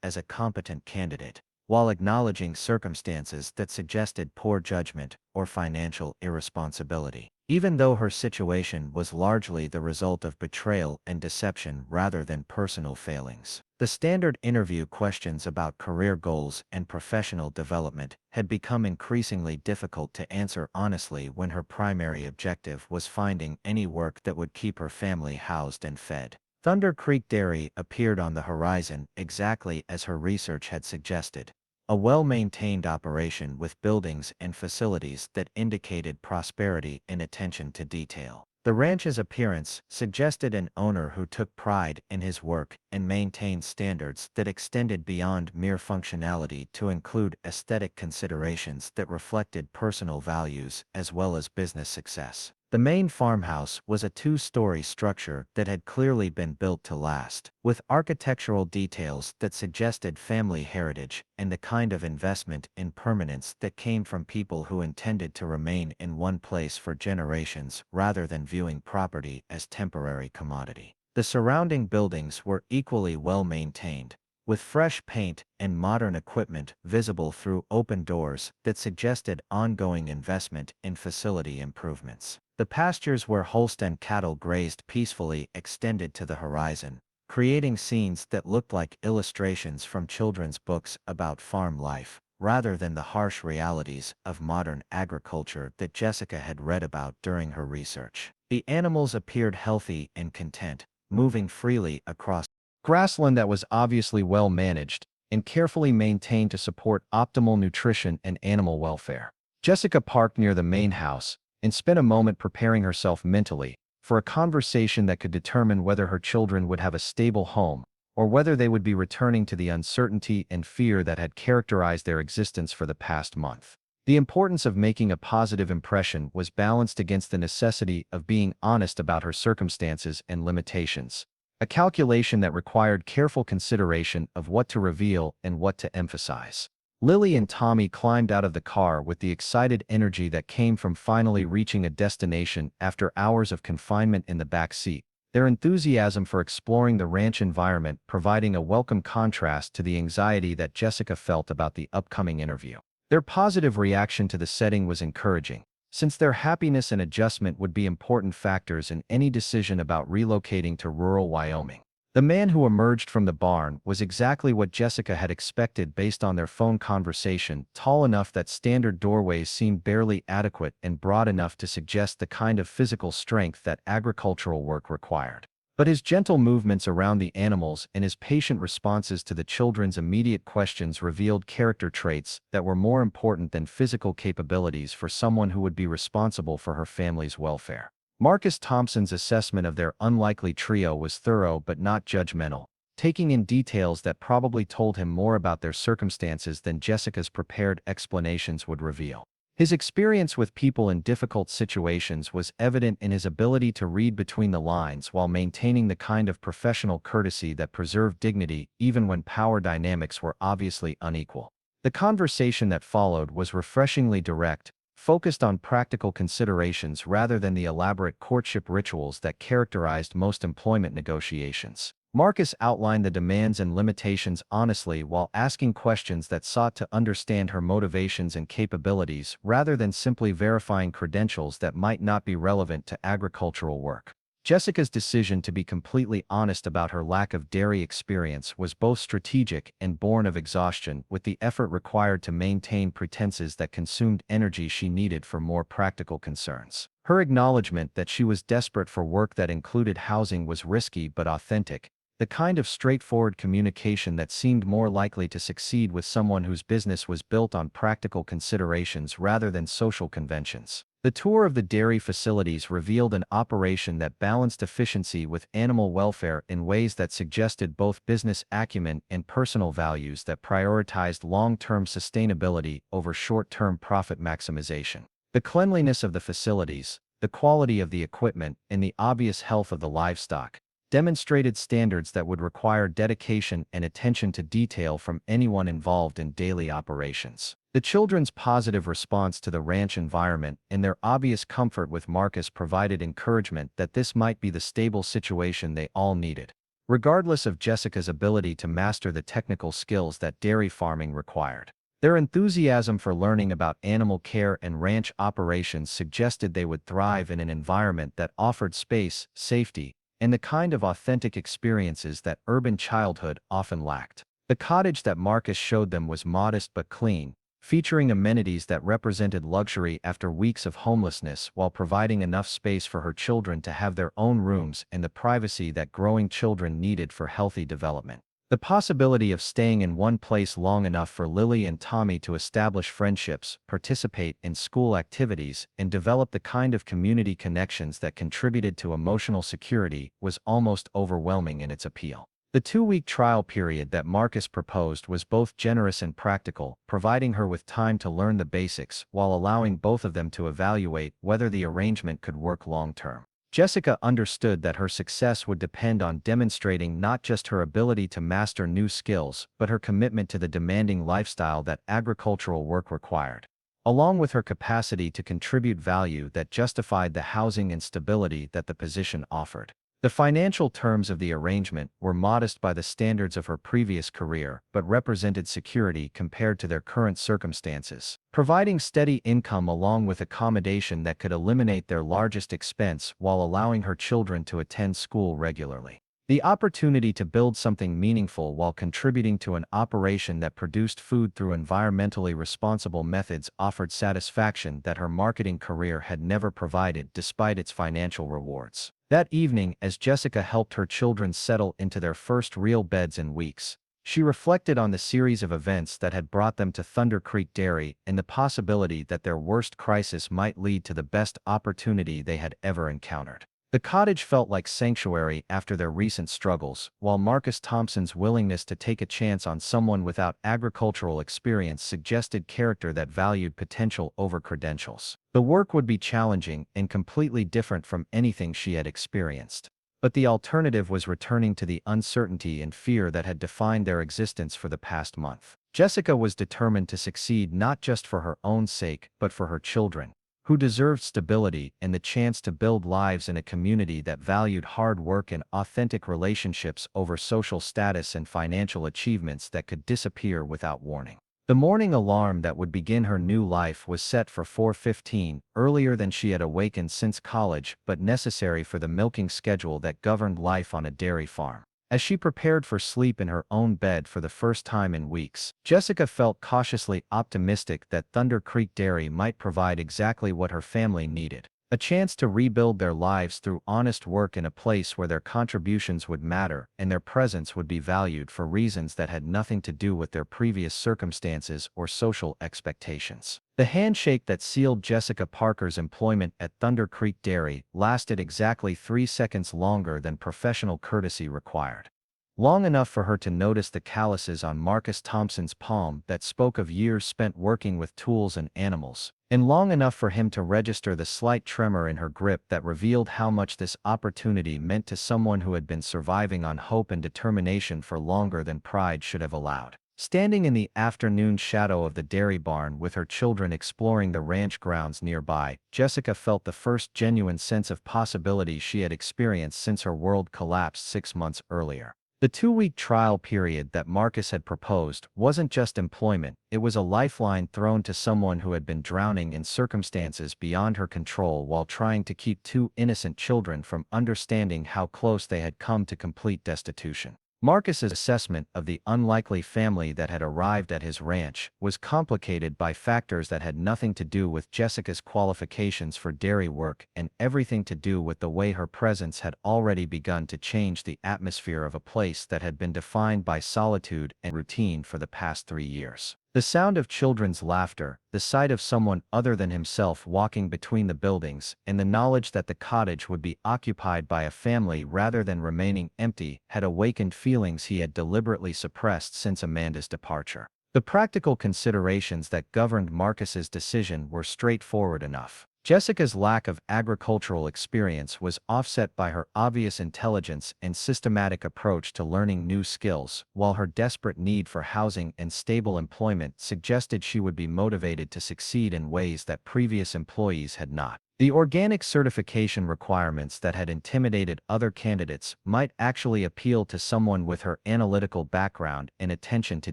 as a competent candidate, while acknowledging circumstances that suggested poor judgment or financial irresponsibility. Even though her situation was largely the result of betrayal and deception rather than personal failings. The standard interview questions about career goals and professional development had become increasingly difficult to answer honestly when her primary objective was finding any work that would keep her family housed and fed. Thunder Creek Dairy appeared on the horizon exactly as her research had suggested. A well-maintained operation with buildings and facilities that indicated prosperity and attention to detail. The ranch's appearance suggested an owner who took pride in his work and maintained standards that extended beyond mere functionality to include aesthetic considerations that reflected personal values as well as business success. The main farmhouse was a two-story structure that had clearly been built to last, with architectural details that suggested family heritage and the kind of investment in permanence that came from people who intended to remain in one place for generations rather than viewing property as temporary commodity. The surrounding buildings were equally well maintained, with fresh paint and modern equipment visible through open doors that suggested ongoing investment in facility improvements. The pastures where Holstein cattle grazed peacefully extended to the horizon, creating scenes that looked like illustrations from children's books about farm life, rather than the harsh realities of modern agriculture that Jessica had read about during her research. The animals appeared healthy and content, moving freely across Grassland that was obviously well managed and carefully maintained to support optimal nutrition and animal welfare. Jessica parked near the main house and spent a moment preparing herself mentally for a conversation that could determine whether her children would have a stable home or whether they would be returning to the uncertainty and fear that had characterized their existence for the past month. The importance of making a positive impression was balanced against the necessity of being honest about her circumstances and limitations, a calculation that required careful consideration of what to reveal and what to emphasize. Lily and Tommy climbed out of the car with the excited energy that came from finally reaching a destination after hours of confinement in the back seat, their enthusiasm for exploring the ranch environment providing a welcome contrast to the anxiety that Jessica felt about the upcoming interview. Their positive reaction to the setting was encouraging, since their happiness and adjustment would be important factors in any decision about relocating to rural Wyoming. The man who emerged from the barn was exactly what Jessica had expected based on their phone conversation, tall enough that standard doorways seemed barely adequate and broad enough to suggest the kind of physical strength that agricultural work required. But his gentle movements around the animals and his patient responses to the children's immediate questions revealed character traits that were more important than physical capabilities for someone who would be responsible for her family's welfare. Marcus Thompson's assessment of their unlikely trio was thorough but not judgmental, taking in details that probably told him more about their circumstances than Jessica's prepared explanations would reveal. His experience with people in difficult situations was evident in his ability to read between the lines while maintaining the kind of professional courtesy that preserved dignity even when power dynamics were obviously unequal. The conversation that followed was refreshingly direct, focused on practical considerations rather than the elaborate courtship rituals that characterized most employment negotiations. Marcus outlined the demands and limitations honestly while asking questions that sought to understand her motivations and capabilities rather than simply verifying credentials that might not be relevant to agricultural work. Jessica's decision to be completely honest about her lack of dairy experience was both strategic and born of exhaustion, with the effort required to maintain pretenses that consumed energy she needed for more practical concerns. Her acknowledgement that she was desperate for work that included housing was risky but authentic, the kind of straightforward communication that seemed more likely to succeed with someone whose business was built on practical considerations rather than social conventions. The tour of the dairy facilities revealed an operation that balanced efficiency with animal welfare in ways that suggested both business acumen and personal values that prioritized long-term sustainability over short-term profit maximization. The cleanliness of the facilities, the quality of the equipment, and the obvious health of the livestock demonstrated standards that would require dedication and attention to detail from anyone involved in daily operations. The children's positive response to the ranch environment and their obvious comfort with Marcus provided encouragement that this might be the stable situation they all needed. Regardless of Jessica's ability to master the technical skills that dairy farming required, their enthusiasm for learning about animal care and ranch operations suggested they would thrive in an environment that offered space, safety, and the kind of authentic experiences that urban childhood often lacked. The cottage that Marcus showed them was modest but clean, featuring amenities that represented luxury after weeks of homelessness while providing enough space for her children to have their own rooms and the privacy that growing children needed for healthy development. The possibility of staying in one place long enough for Lily and Tommy to establish friendships, participate in school activities, and develop the kind of community connections that contributed to emotional security was almost overwhelming in its appeal. The 2-week trial period that Marcus proposed was both generous and practical, providing her with time to learn the basics while allowing both of them to evaluate whether the arrangement could work long-term. Jessica understood that her success would depend on demonstrating not just her ability to master new skills, but her commitment to the demanding lifestyle that agricultural work required, along with her capacity to contribute value that justified the housing and stability that the position offered. The financial terms of the arrangement were modest by the standards of her previous career, but represented security compared to their current circumstances, providing steady income along with accommodation that could eliminate their largest expense while allowing her children to attend school regularly. The opportunity to build something meaningful while contributing to an operation that produced food through environmentally responsible methods offered satisfaction that her marketing career had never provided despite its financial rewards. That evening, as Jessica helped her children settle into their first real beds in weeks, she reflected on the series of events that had brought them to Thunder Creek Dairy and the possibility that their worst crisis might lead to the best opportunity they had ever encountered. The cottage felt like sanctuary after their recent struggles, while Marcus Thompson's willingness to take a chance on someone without agricultural experience suggested character that valued potential over credentials. The work would be challenging and completely different from anything she had experienced. But the alternative was returning to the uncertainty and fear that had defined their existence for the past month. Jessica was determined to succeed not just for her own sake, but for her children, who deserved stability and the chance to build lives in a community that valued hard work and authentic relationships over social status and financial achievements that could disappear without warning. The morning alarm that would begin her new life was set for 4:15, earlier than she had awakened since college, but necessary for the milking schedule that governed life on a dairy farm. As she prepared for sleep in her own bed for the first time in weeks, Jessica felt cautiously optimistic that Thunder Creek Dairy might provide exactly what her family needed: a chance to rebuild their lives through honest work in a place where their contributions would matter and their presence would be valued for reasons that had nothing to do with their previous circumstances or social expectations. The handshake that sealed Jessica Parker's employment at Thunder Creek Dairy lasted exactly 3 seconds longer than professional courtesy required. Long enough for her to notice the calluses on Marcus Thompson's palm that spoke of years spent working with tools and animals, and long enough for him to register the slight tremor in her grip that revealed how much this opportunity meant to someone who had been surviving on hope and determination for longer than pride should have allowed. Standing in the afternoon shadow of the dairy barn with her children exploring the ranch grounds nearby, Jessica felt the first genuine sense of possibility she had experienced since her world collapsed 6 months earlier. The 2-week trial period that Marcus had proposed wasn't just employment, it was a lifeline thrown to someone who had been drowning in circumstances beyond her control while trying to keep 2 innocent children from understanding how close they had come to complete destitution. Marcus's assessment of the unlikely family that had arrived at his ranch was complicated by factors that had nothing to do with Jessica's qualifications for dairy work and everything to do with the way her presence had already begun to change the atmosphere of a place that had been defined by solitude and routine for the past 3 years. The sound of children's laughter, the sight of someone other than himself walking between the buildings, and the knowledge that the cottage would be occupied by a family rather than remaining empty had awakened feelings he had deliberately suppressed since Amanda's departure. The practical considerations that governed Marcus's decision were straightforward enough. Jessica's lack of agricultural experience was offset by her obvious intelligence and systematic approach to learning new skills, while her desperate need for housing and stable employment suggested she would be motivated to succeed in ways that previous employees had not. The organic certification requirements that had intimidated other candidates might actually appeal to someone with her analytical background and attention to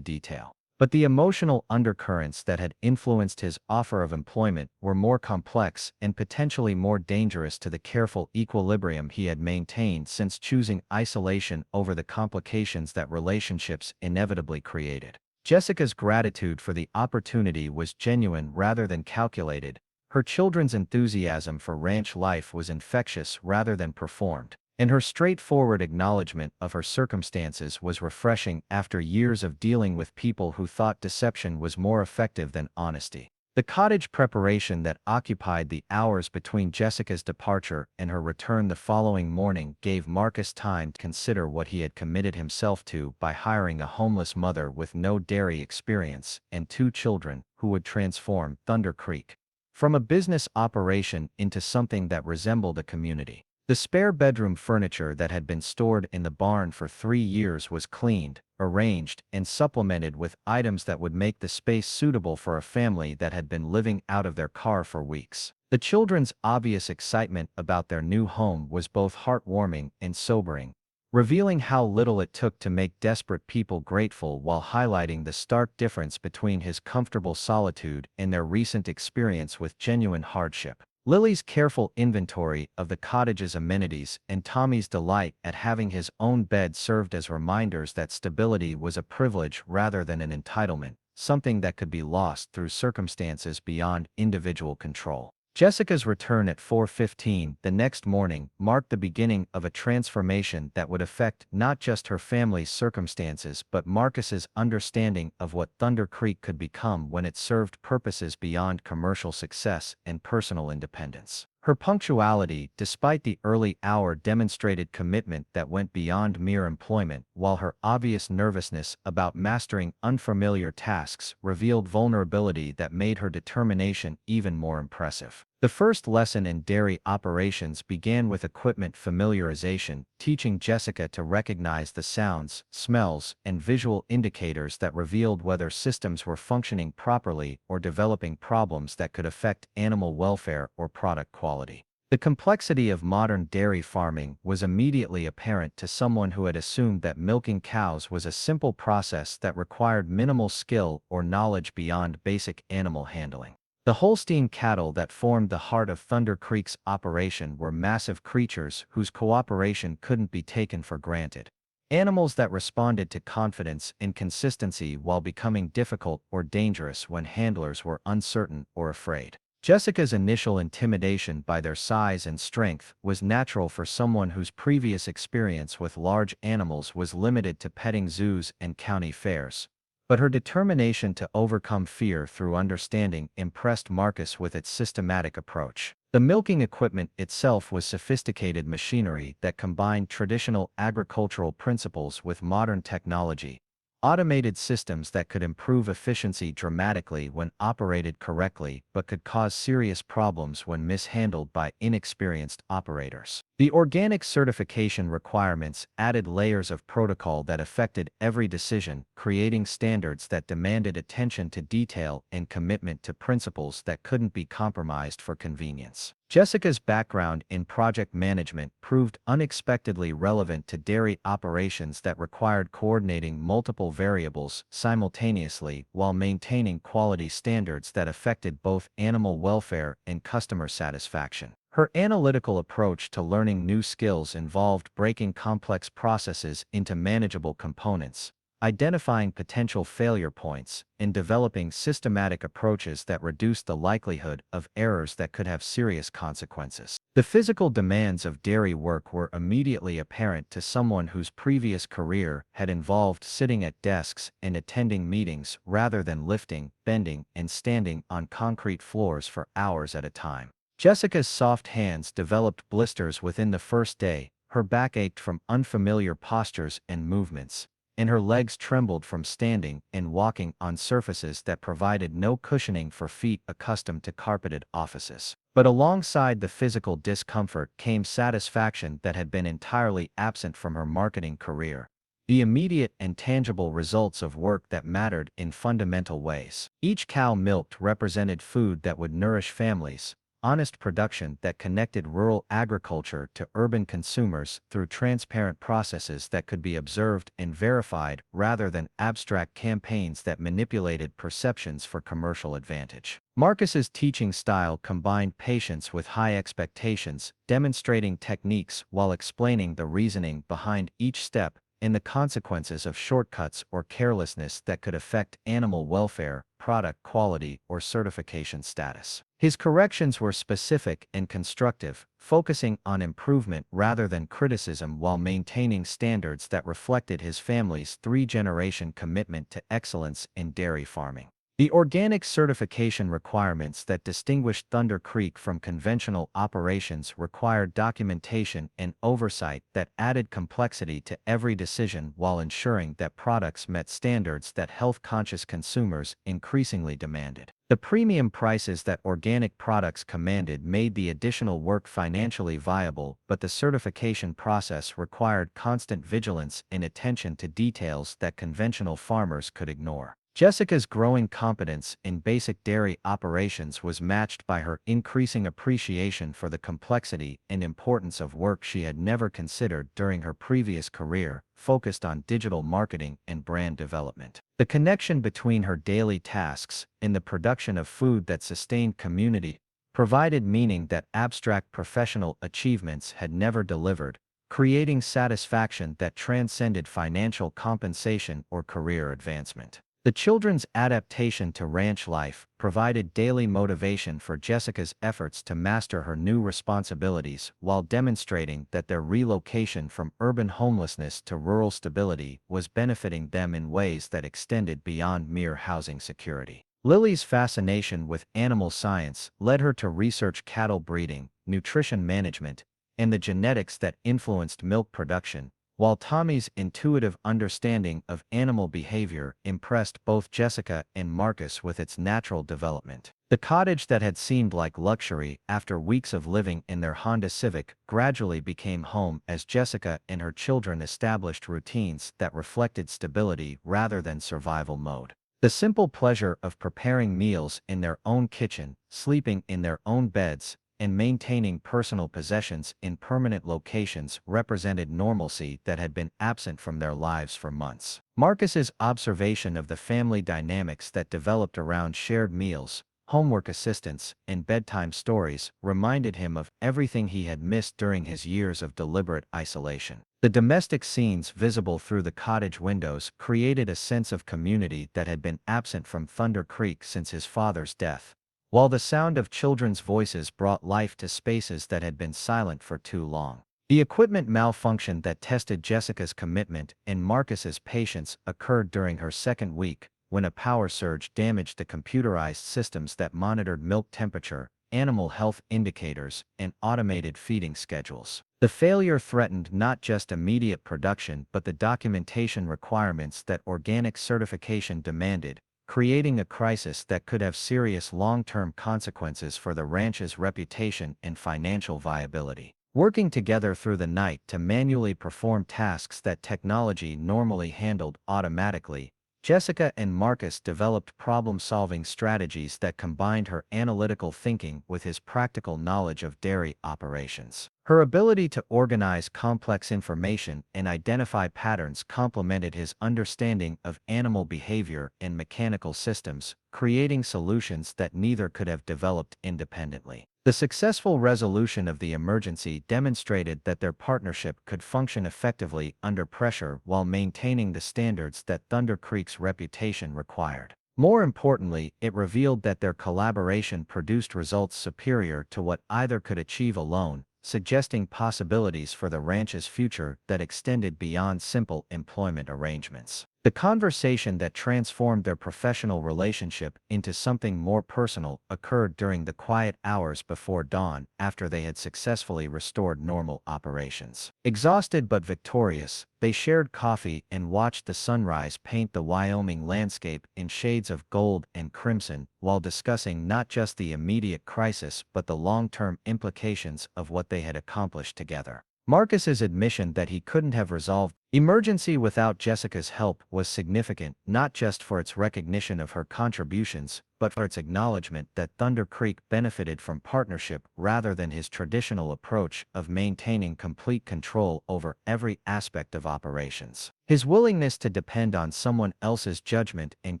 detail. But the emotional undercurrents that had influenced his offer of employment were more complex and potentially more dangerous to the careful equilibrium he had maintained since choosing isolation over the complications that relationships inevitably created. Jessica's gratitude for the opportunity was genuine rather than calculated. Her children's enthusiasm for ranch life was infectious rather than performed, and her straightforward acknowledgement of her circumstances was refreshing after years of dealing with people who thought deception was more effective than honesty. The cottage preparation that occupied the hours between Jessica's departure and her return the following morning gave Marcus time to consider what he had committed himself to by hiring a homeless mother with no dairy experience and 2 children who would transform Thunder Creek from a business operation into something that resembled a community. The spare bedroom furniture that had been stored in the barn for 3 years was cleaned, arranged, and supplemented with items that would make the space suitable for a family that had been living out of their car for weeks. The children's obvious excitement about their new home was both heartwarming and sobering, revealing how little it took to make desperate people grateful while highlighting the stark difference between his comfortable solitude and their recent experience with genuine hardship. Lily's careful inventory of the cottage's amenities and Tommy's delight at having his own bed served as reminders that stability was a privilege rather than an entitlement, something that could be lost through circumstances beyond individual control. Jessica's return at 4:15 the next morning marked the beginning of a transformation that would affect not just her family's circumstances but Marcus's understanding of what Thunder Creek could become when it served purposes beyond commercial success and personal independence. Her punctuality, despite the early hour, demonstrated commitment that went beyond mere employment, while her obvious nervousness about mastering unfamiliar tasks revealed vulnerability that made her determination even more impressive. The first lesson in dairy operations began with equipment familiarization, teaching Jessica to recognize the sounds, smells, and visual indicators that revealed whether systems were functioning properly or developing problems that could affect animal welfare or product quality. The complexity of modern dairy farming was immediately apparent to someone who had assumed that milking cows was a simple process that required minimal skill or knowledge beyond basic animal handling. The Holstein cattle that formed the heart of Thunder Creek's operation were massive creatures whose cooperation couldn't be taken for granted. Animals that responded to confidence and consistency while becoming difficult or dangerous when handlers were uncertain or afraid. Jessica's initial intimidation by their size and strength was natural for someone whose previous experience with large animals was limited to petting zoos and county fairs. But her determination to overcome fear through understanding impressed Marcus with its systematic approach. The milking equipment itself was sophisticated machinery that combined traditional agricultural principles with modern technology, automated systems that could improve efficiency dramatically when operated correctly but could cause serious problems when mishandled by inexperienced operators. The organic certification requirements added layers of protocol that affected every decision, creating standards that demanded attention to detail and commitment to principles that couldn't be compromised for convenience. Jessica's background in project management proved unexpectedly relevant to dairy operations that required coordinating multiple variables simultaneously while maintaining quality standards that affected both animal welfare and customer satisfaction. Her analytical approach to learning new skills involved breaking complex processes into manageable components, identifying potential failure points, and developing systematic approaches that reduced the likelihood of errors that could have serious consequences. The physical demands of dairy work were immediately apparent to someone whose previous career had involved sitting at desks and attending meetings rather than lifting, bending, and standing on concrete floors for hours at a time. Jessica's soft hands developed blisters within the first day, her back ached from unfamiliar postures and movements, and her legs trembled from standing and walking on surfaces that provided no cushioning for feet accustomed to carpeted offices. But alongside the physical discomfort came satisfaction that had been entirely absent from her marketing career. The immediate and tangible results of work that mattered in fundamental ways. Each cow milked represented food that would nourish families, honest production that connected rural agriculture to urban consumers through transparent processes that could be observed and verified rather than abstract campaigns that manipulated perceptions for commercial advantage. Marcus's teaching style combined patience with high expectations, demonstrating techniques while explaining the reasoning behind each step, and the consequences of shortcuts or carelessness that could affect animal welfare, product quality, or certification status. His corrections were specific and constructive, focusing on improvement rather than criticism while maintaining standards that reflected his family's three-generation commitment to excellence in dairy farming. The organic certification requirements that distinguished Thunder Creek from conventional operations required documentation and oversight that added complexity to every decision while ensuring that products met standards that health-conscious consumers increasingly demanded. The premium prices that organic products commanded made the additional work financially viable, but the certification process required constant vigilance and attention to details that conventional farmers could ignore. Jessica's growing competence in basic dairy operations was matched by her increasing appreciation for the complexity and importance of work she had never considered during her previous career, focused on digital marketing and brand development. The connection between her daily tasks and the production of food that sustained community provided meaning that abstract professional achievements had never delivered, creating satisfaction that transcended financial compensation or career advancement. The children's adaptation to ranch life provided daily motivation for Jessica's efforts to master her new responsibilities while demonstrating that their relocation from urban homelessness to rural stability was benefiting them in ways that extended beyond mere housing security. Lily's fascination with animal science led her to research cattle breeding, nutrition management, and the genetics that influenced milk production, while Tommy's intuitive understanding of animal behavior impressed both Jessica and Marcus with its natural development. The cottage that had seemed like luxury after weeks of living in their Honda Civic gradually became home as Jessica and her children established routines that reflected stability rather than survival mode. The simple pleasure of preparing meals in their own kitchen, sleeping in their own beds, and maintaining personal possessions in permanent locations represented normalcy that had been absent from their lives for months. Marcus's observation of the family dynamics that developed around shared meals, homework assistance, and bedtime stories reminded him of everything he had missed during his years of deliberate isolation. The domestic scenes visible through the cottage windows created a sense of community that had been absent from Thunder Creek since his father's death, while the sound of children's voices brought life to spaces that had been silent for too long. The equipment malfunction that tested Jessica's commitment and Marcus's patience occurred during her second week, when a power surge damaged the computerized systems that monitored milk temperature, animal health indicators, and automated feeding schedules. The failure threatened not just immediate production but the documentation requirements that organic certification demanded, creating a crisis that could have serious long-term consequences for the ranch's reputation and financial viability. Working together through the night to manually perform tasks that technology normally handled automatically, Jessica and Marcus developed problem-solving strategies that combined her analytical thinking with his practical knowledge of dairy operations. Her ability to organize complex information and identify patterns complemented his understanding of animal behavior and mechanical systems, creating solutions that neither could have developed independently. The successful resolution of the emergency demonstrated that their partnership could function effectively under pressure while maintaining the standards that Thunder Creek's reputation required. More importantly, it revealed that their collaboration produced results superior to what either could achieve alone, suggesting possibilities for the ranch's future that extended beyond simple employment arrangements. The conversation that transformed their professional relationship into something more personal occurred during the quiet hours before dawn after they had successfully restored normal operations. Exhausted but victorious, they shared coffee and watched the sunrise paint the Wyoming landscape in shades of gold and crimson, while discussing not just the immediate crisis but the long-term implications of what they had accomplished together. Marcus's admission that he couldn't have resolved the emergency without Jessica's help was significant, not just for its recognition of her contributions, but for its acknowledgement that Thunder Creek benefited from partnership rather than his traditional approach of maintaining complete control over every aspect of operations. His willingness to depend on someone else's judgment and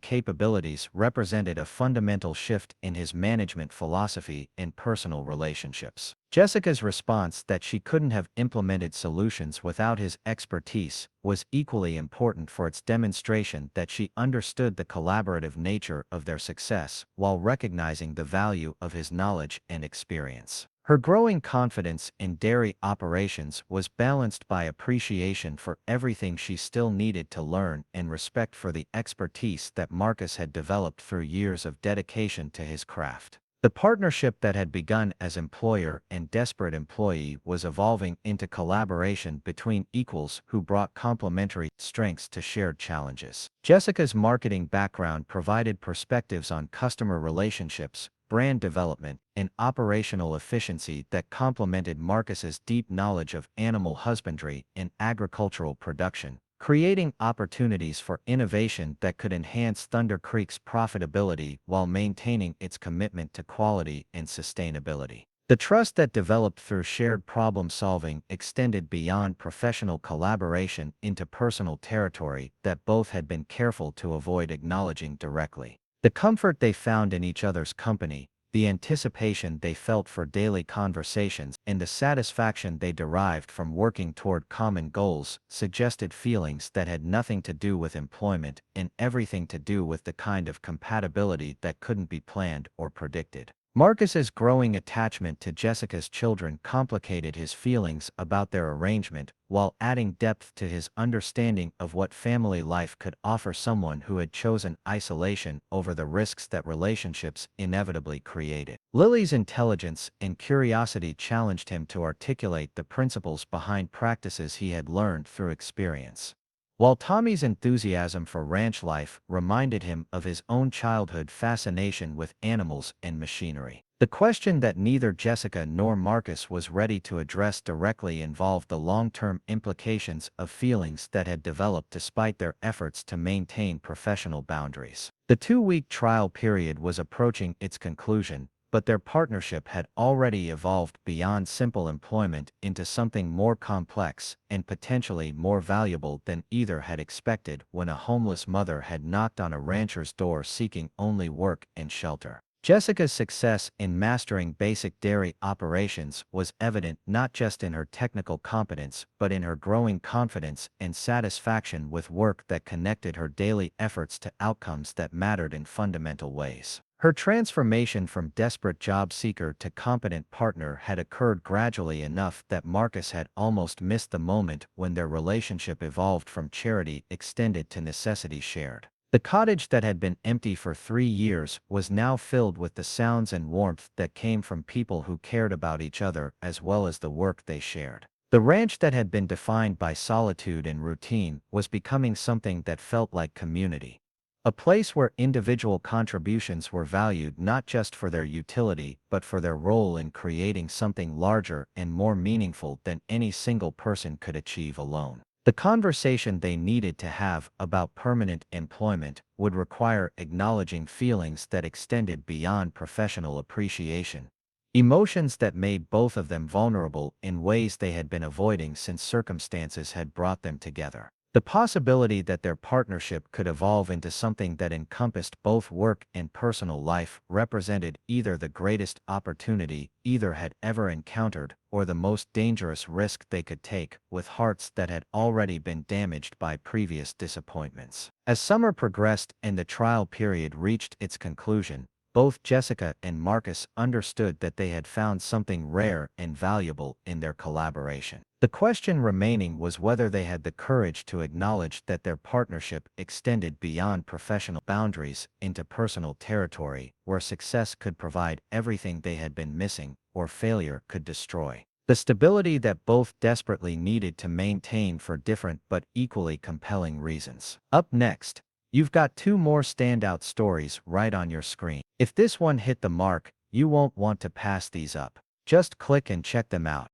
capabilities represented a fundamental shift in his management philosophy and personal relationships. Jessica's response that she couldn't have implemented solutions without his expertise piece, was equally important for its demonstration that she understood the collaborative nature of their success while recognizing the value of his knowledge and experience. Her growing confidence in dairy operations was balanced by appreciation for everything she still needed to learn and respect for the expertise that Marcus had developed through years of dedication to his craft. The partnership that had begun as employer and desperate employee was evolving into collaboration between equals who brought complementary strengths to shared challenges. Jessica's marketing background provided perspectives on customer relationships, brand development, and operational efficiency that complemented Marcus's deep knowledge of animal husbandry and agricultural production, creating opportunities for innovation that could enhance Thunder Creek's profitability while maintaining its commitment to quality and sustainability. The trust that developed through shared problem-solving extended beyond professional collaboration into personal territory that both had been careful to avoid acknowledging directly. The comfort they found in each other's company, the anticipation they felt for daily conversations, and the satisfaction they derived from working toward common goals suggested feelings that had nothing to do with employment and everything to do with the kind of compatibility that couldn't be planned or predicted. Marcus's growing attachment to Jessica's children complicated his feelings about their arrangement, while adding depth to his understanding of what family life could offer someone who had chosen isolation over the risks that relationships inevitably created. Lily's intelligence and curiosity challenged him to articulate the principles behind practices he had learned through experience, while Tommy's enthusiasm for ranch life reminded him of his own childhood fascination with animals and machinery. The question that neither Jessica nor Marcus was ready to address directly involved the long-term implications of feelings that had developed despite their efforts to maintain professional boundaries. The 2-week trial period was approaching its conclusion, but their partnership had already evolved beyond simple employment into something more complex and potentially more valuable than either had expected when a homeless mother had knocked on a rancher's door seeking only work and shelter. Jessica's success in mastering basic dairy operations was evident not just in her technical competence but in her growing confidence and satisfaction with work that connected her daily efforts to outcomes that mattered in fundamental ways. Her transformation from desperate job seeker to competent partner had occurred gradually enough that Marcus had almost missed the moment when their relationship evolved from charity extended to necessity shared. The cottage that had been empty for 3 years was now filled with the sounds and warmth that came from people who cared about each other as well as the work they shared. The ranch that had been defined by solitude and routine was becoming something that felt like community. A place where individual contributions were valued not just for their utility but for their role in creating something larger and more meaningful than any single person could achieve alone. The conversation they needed to have about permanent employment would require acknowledging feelings that extended beyond professional appreciation, emotions that made both of them vulnerable in ways they had been avoiding since circumstances had brought them together. The possibility that their partnership could evolve into something that encompassed both work and personal life represented either the greatest opportunity either had ever encountered or the most dangerous risk they could take, with hearts that had already been damaged by previous disappointments. As summer progressed and the trial period reached its conclusion, both Jessica and Marcus understood that they had found something rare and valuable in their collaboration. The question remaining was whether they had the courage to acknowledge that their partnership extended beyond professional boundaries into personal territory, where success could provide everything they had been missing, or failure could destroy the stability that both desperately needed to maintain for different but equally compelling reasons. Up next, you've got 2 more standout stories right on your screen. If this one hit the mark, you won't want to pass these up. Just click and check them out.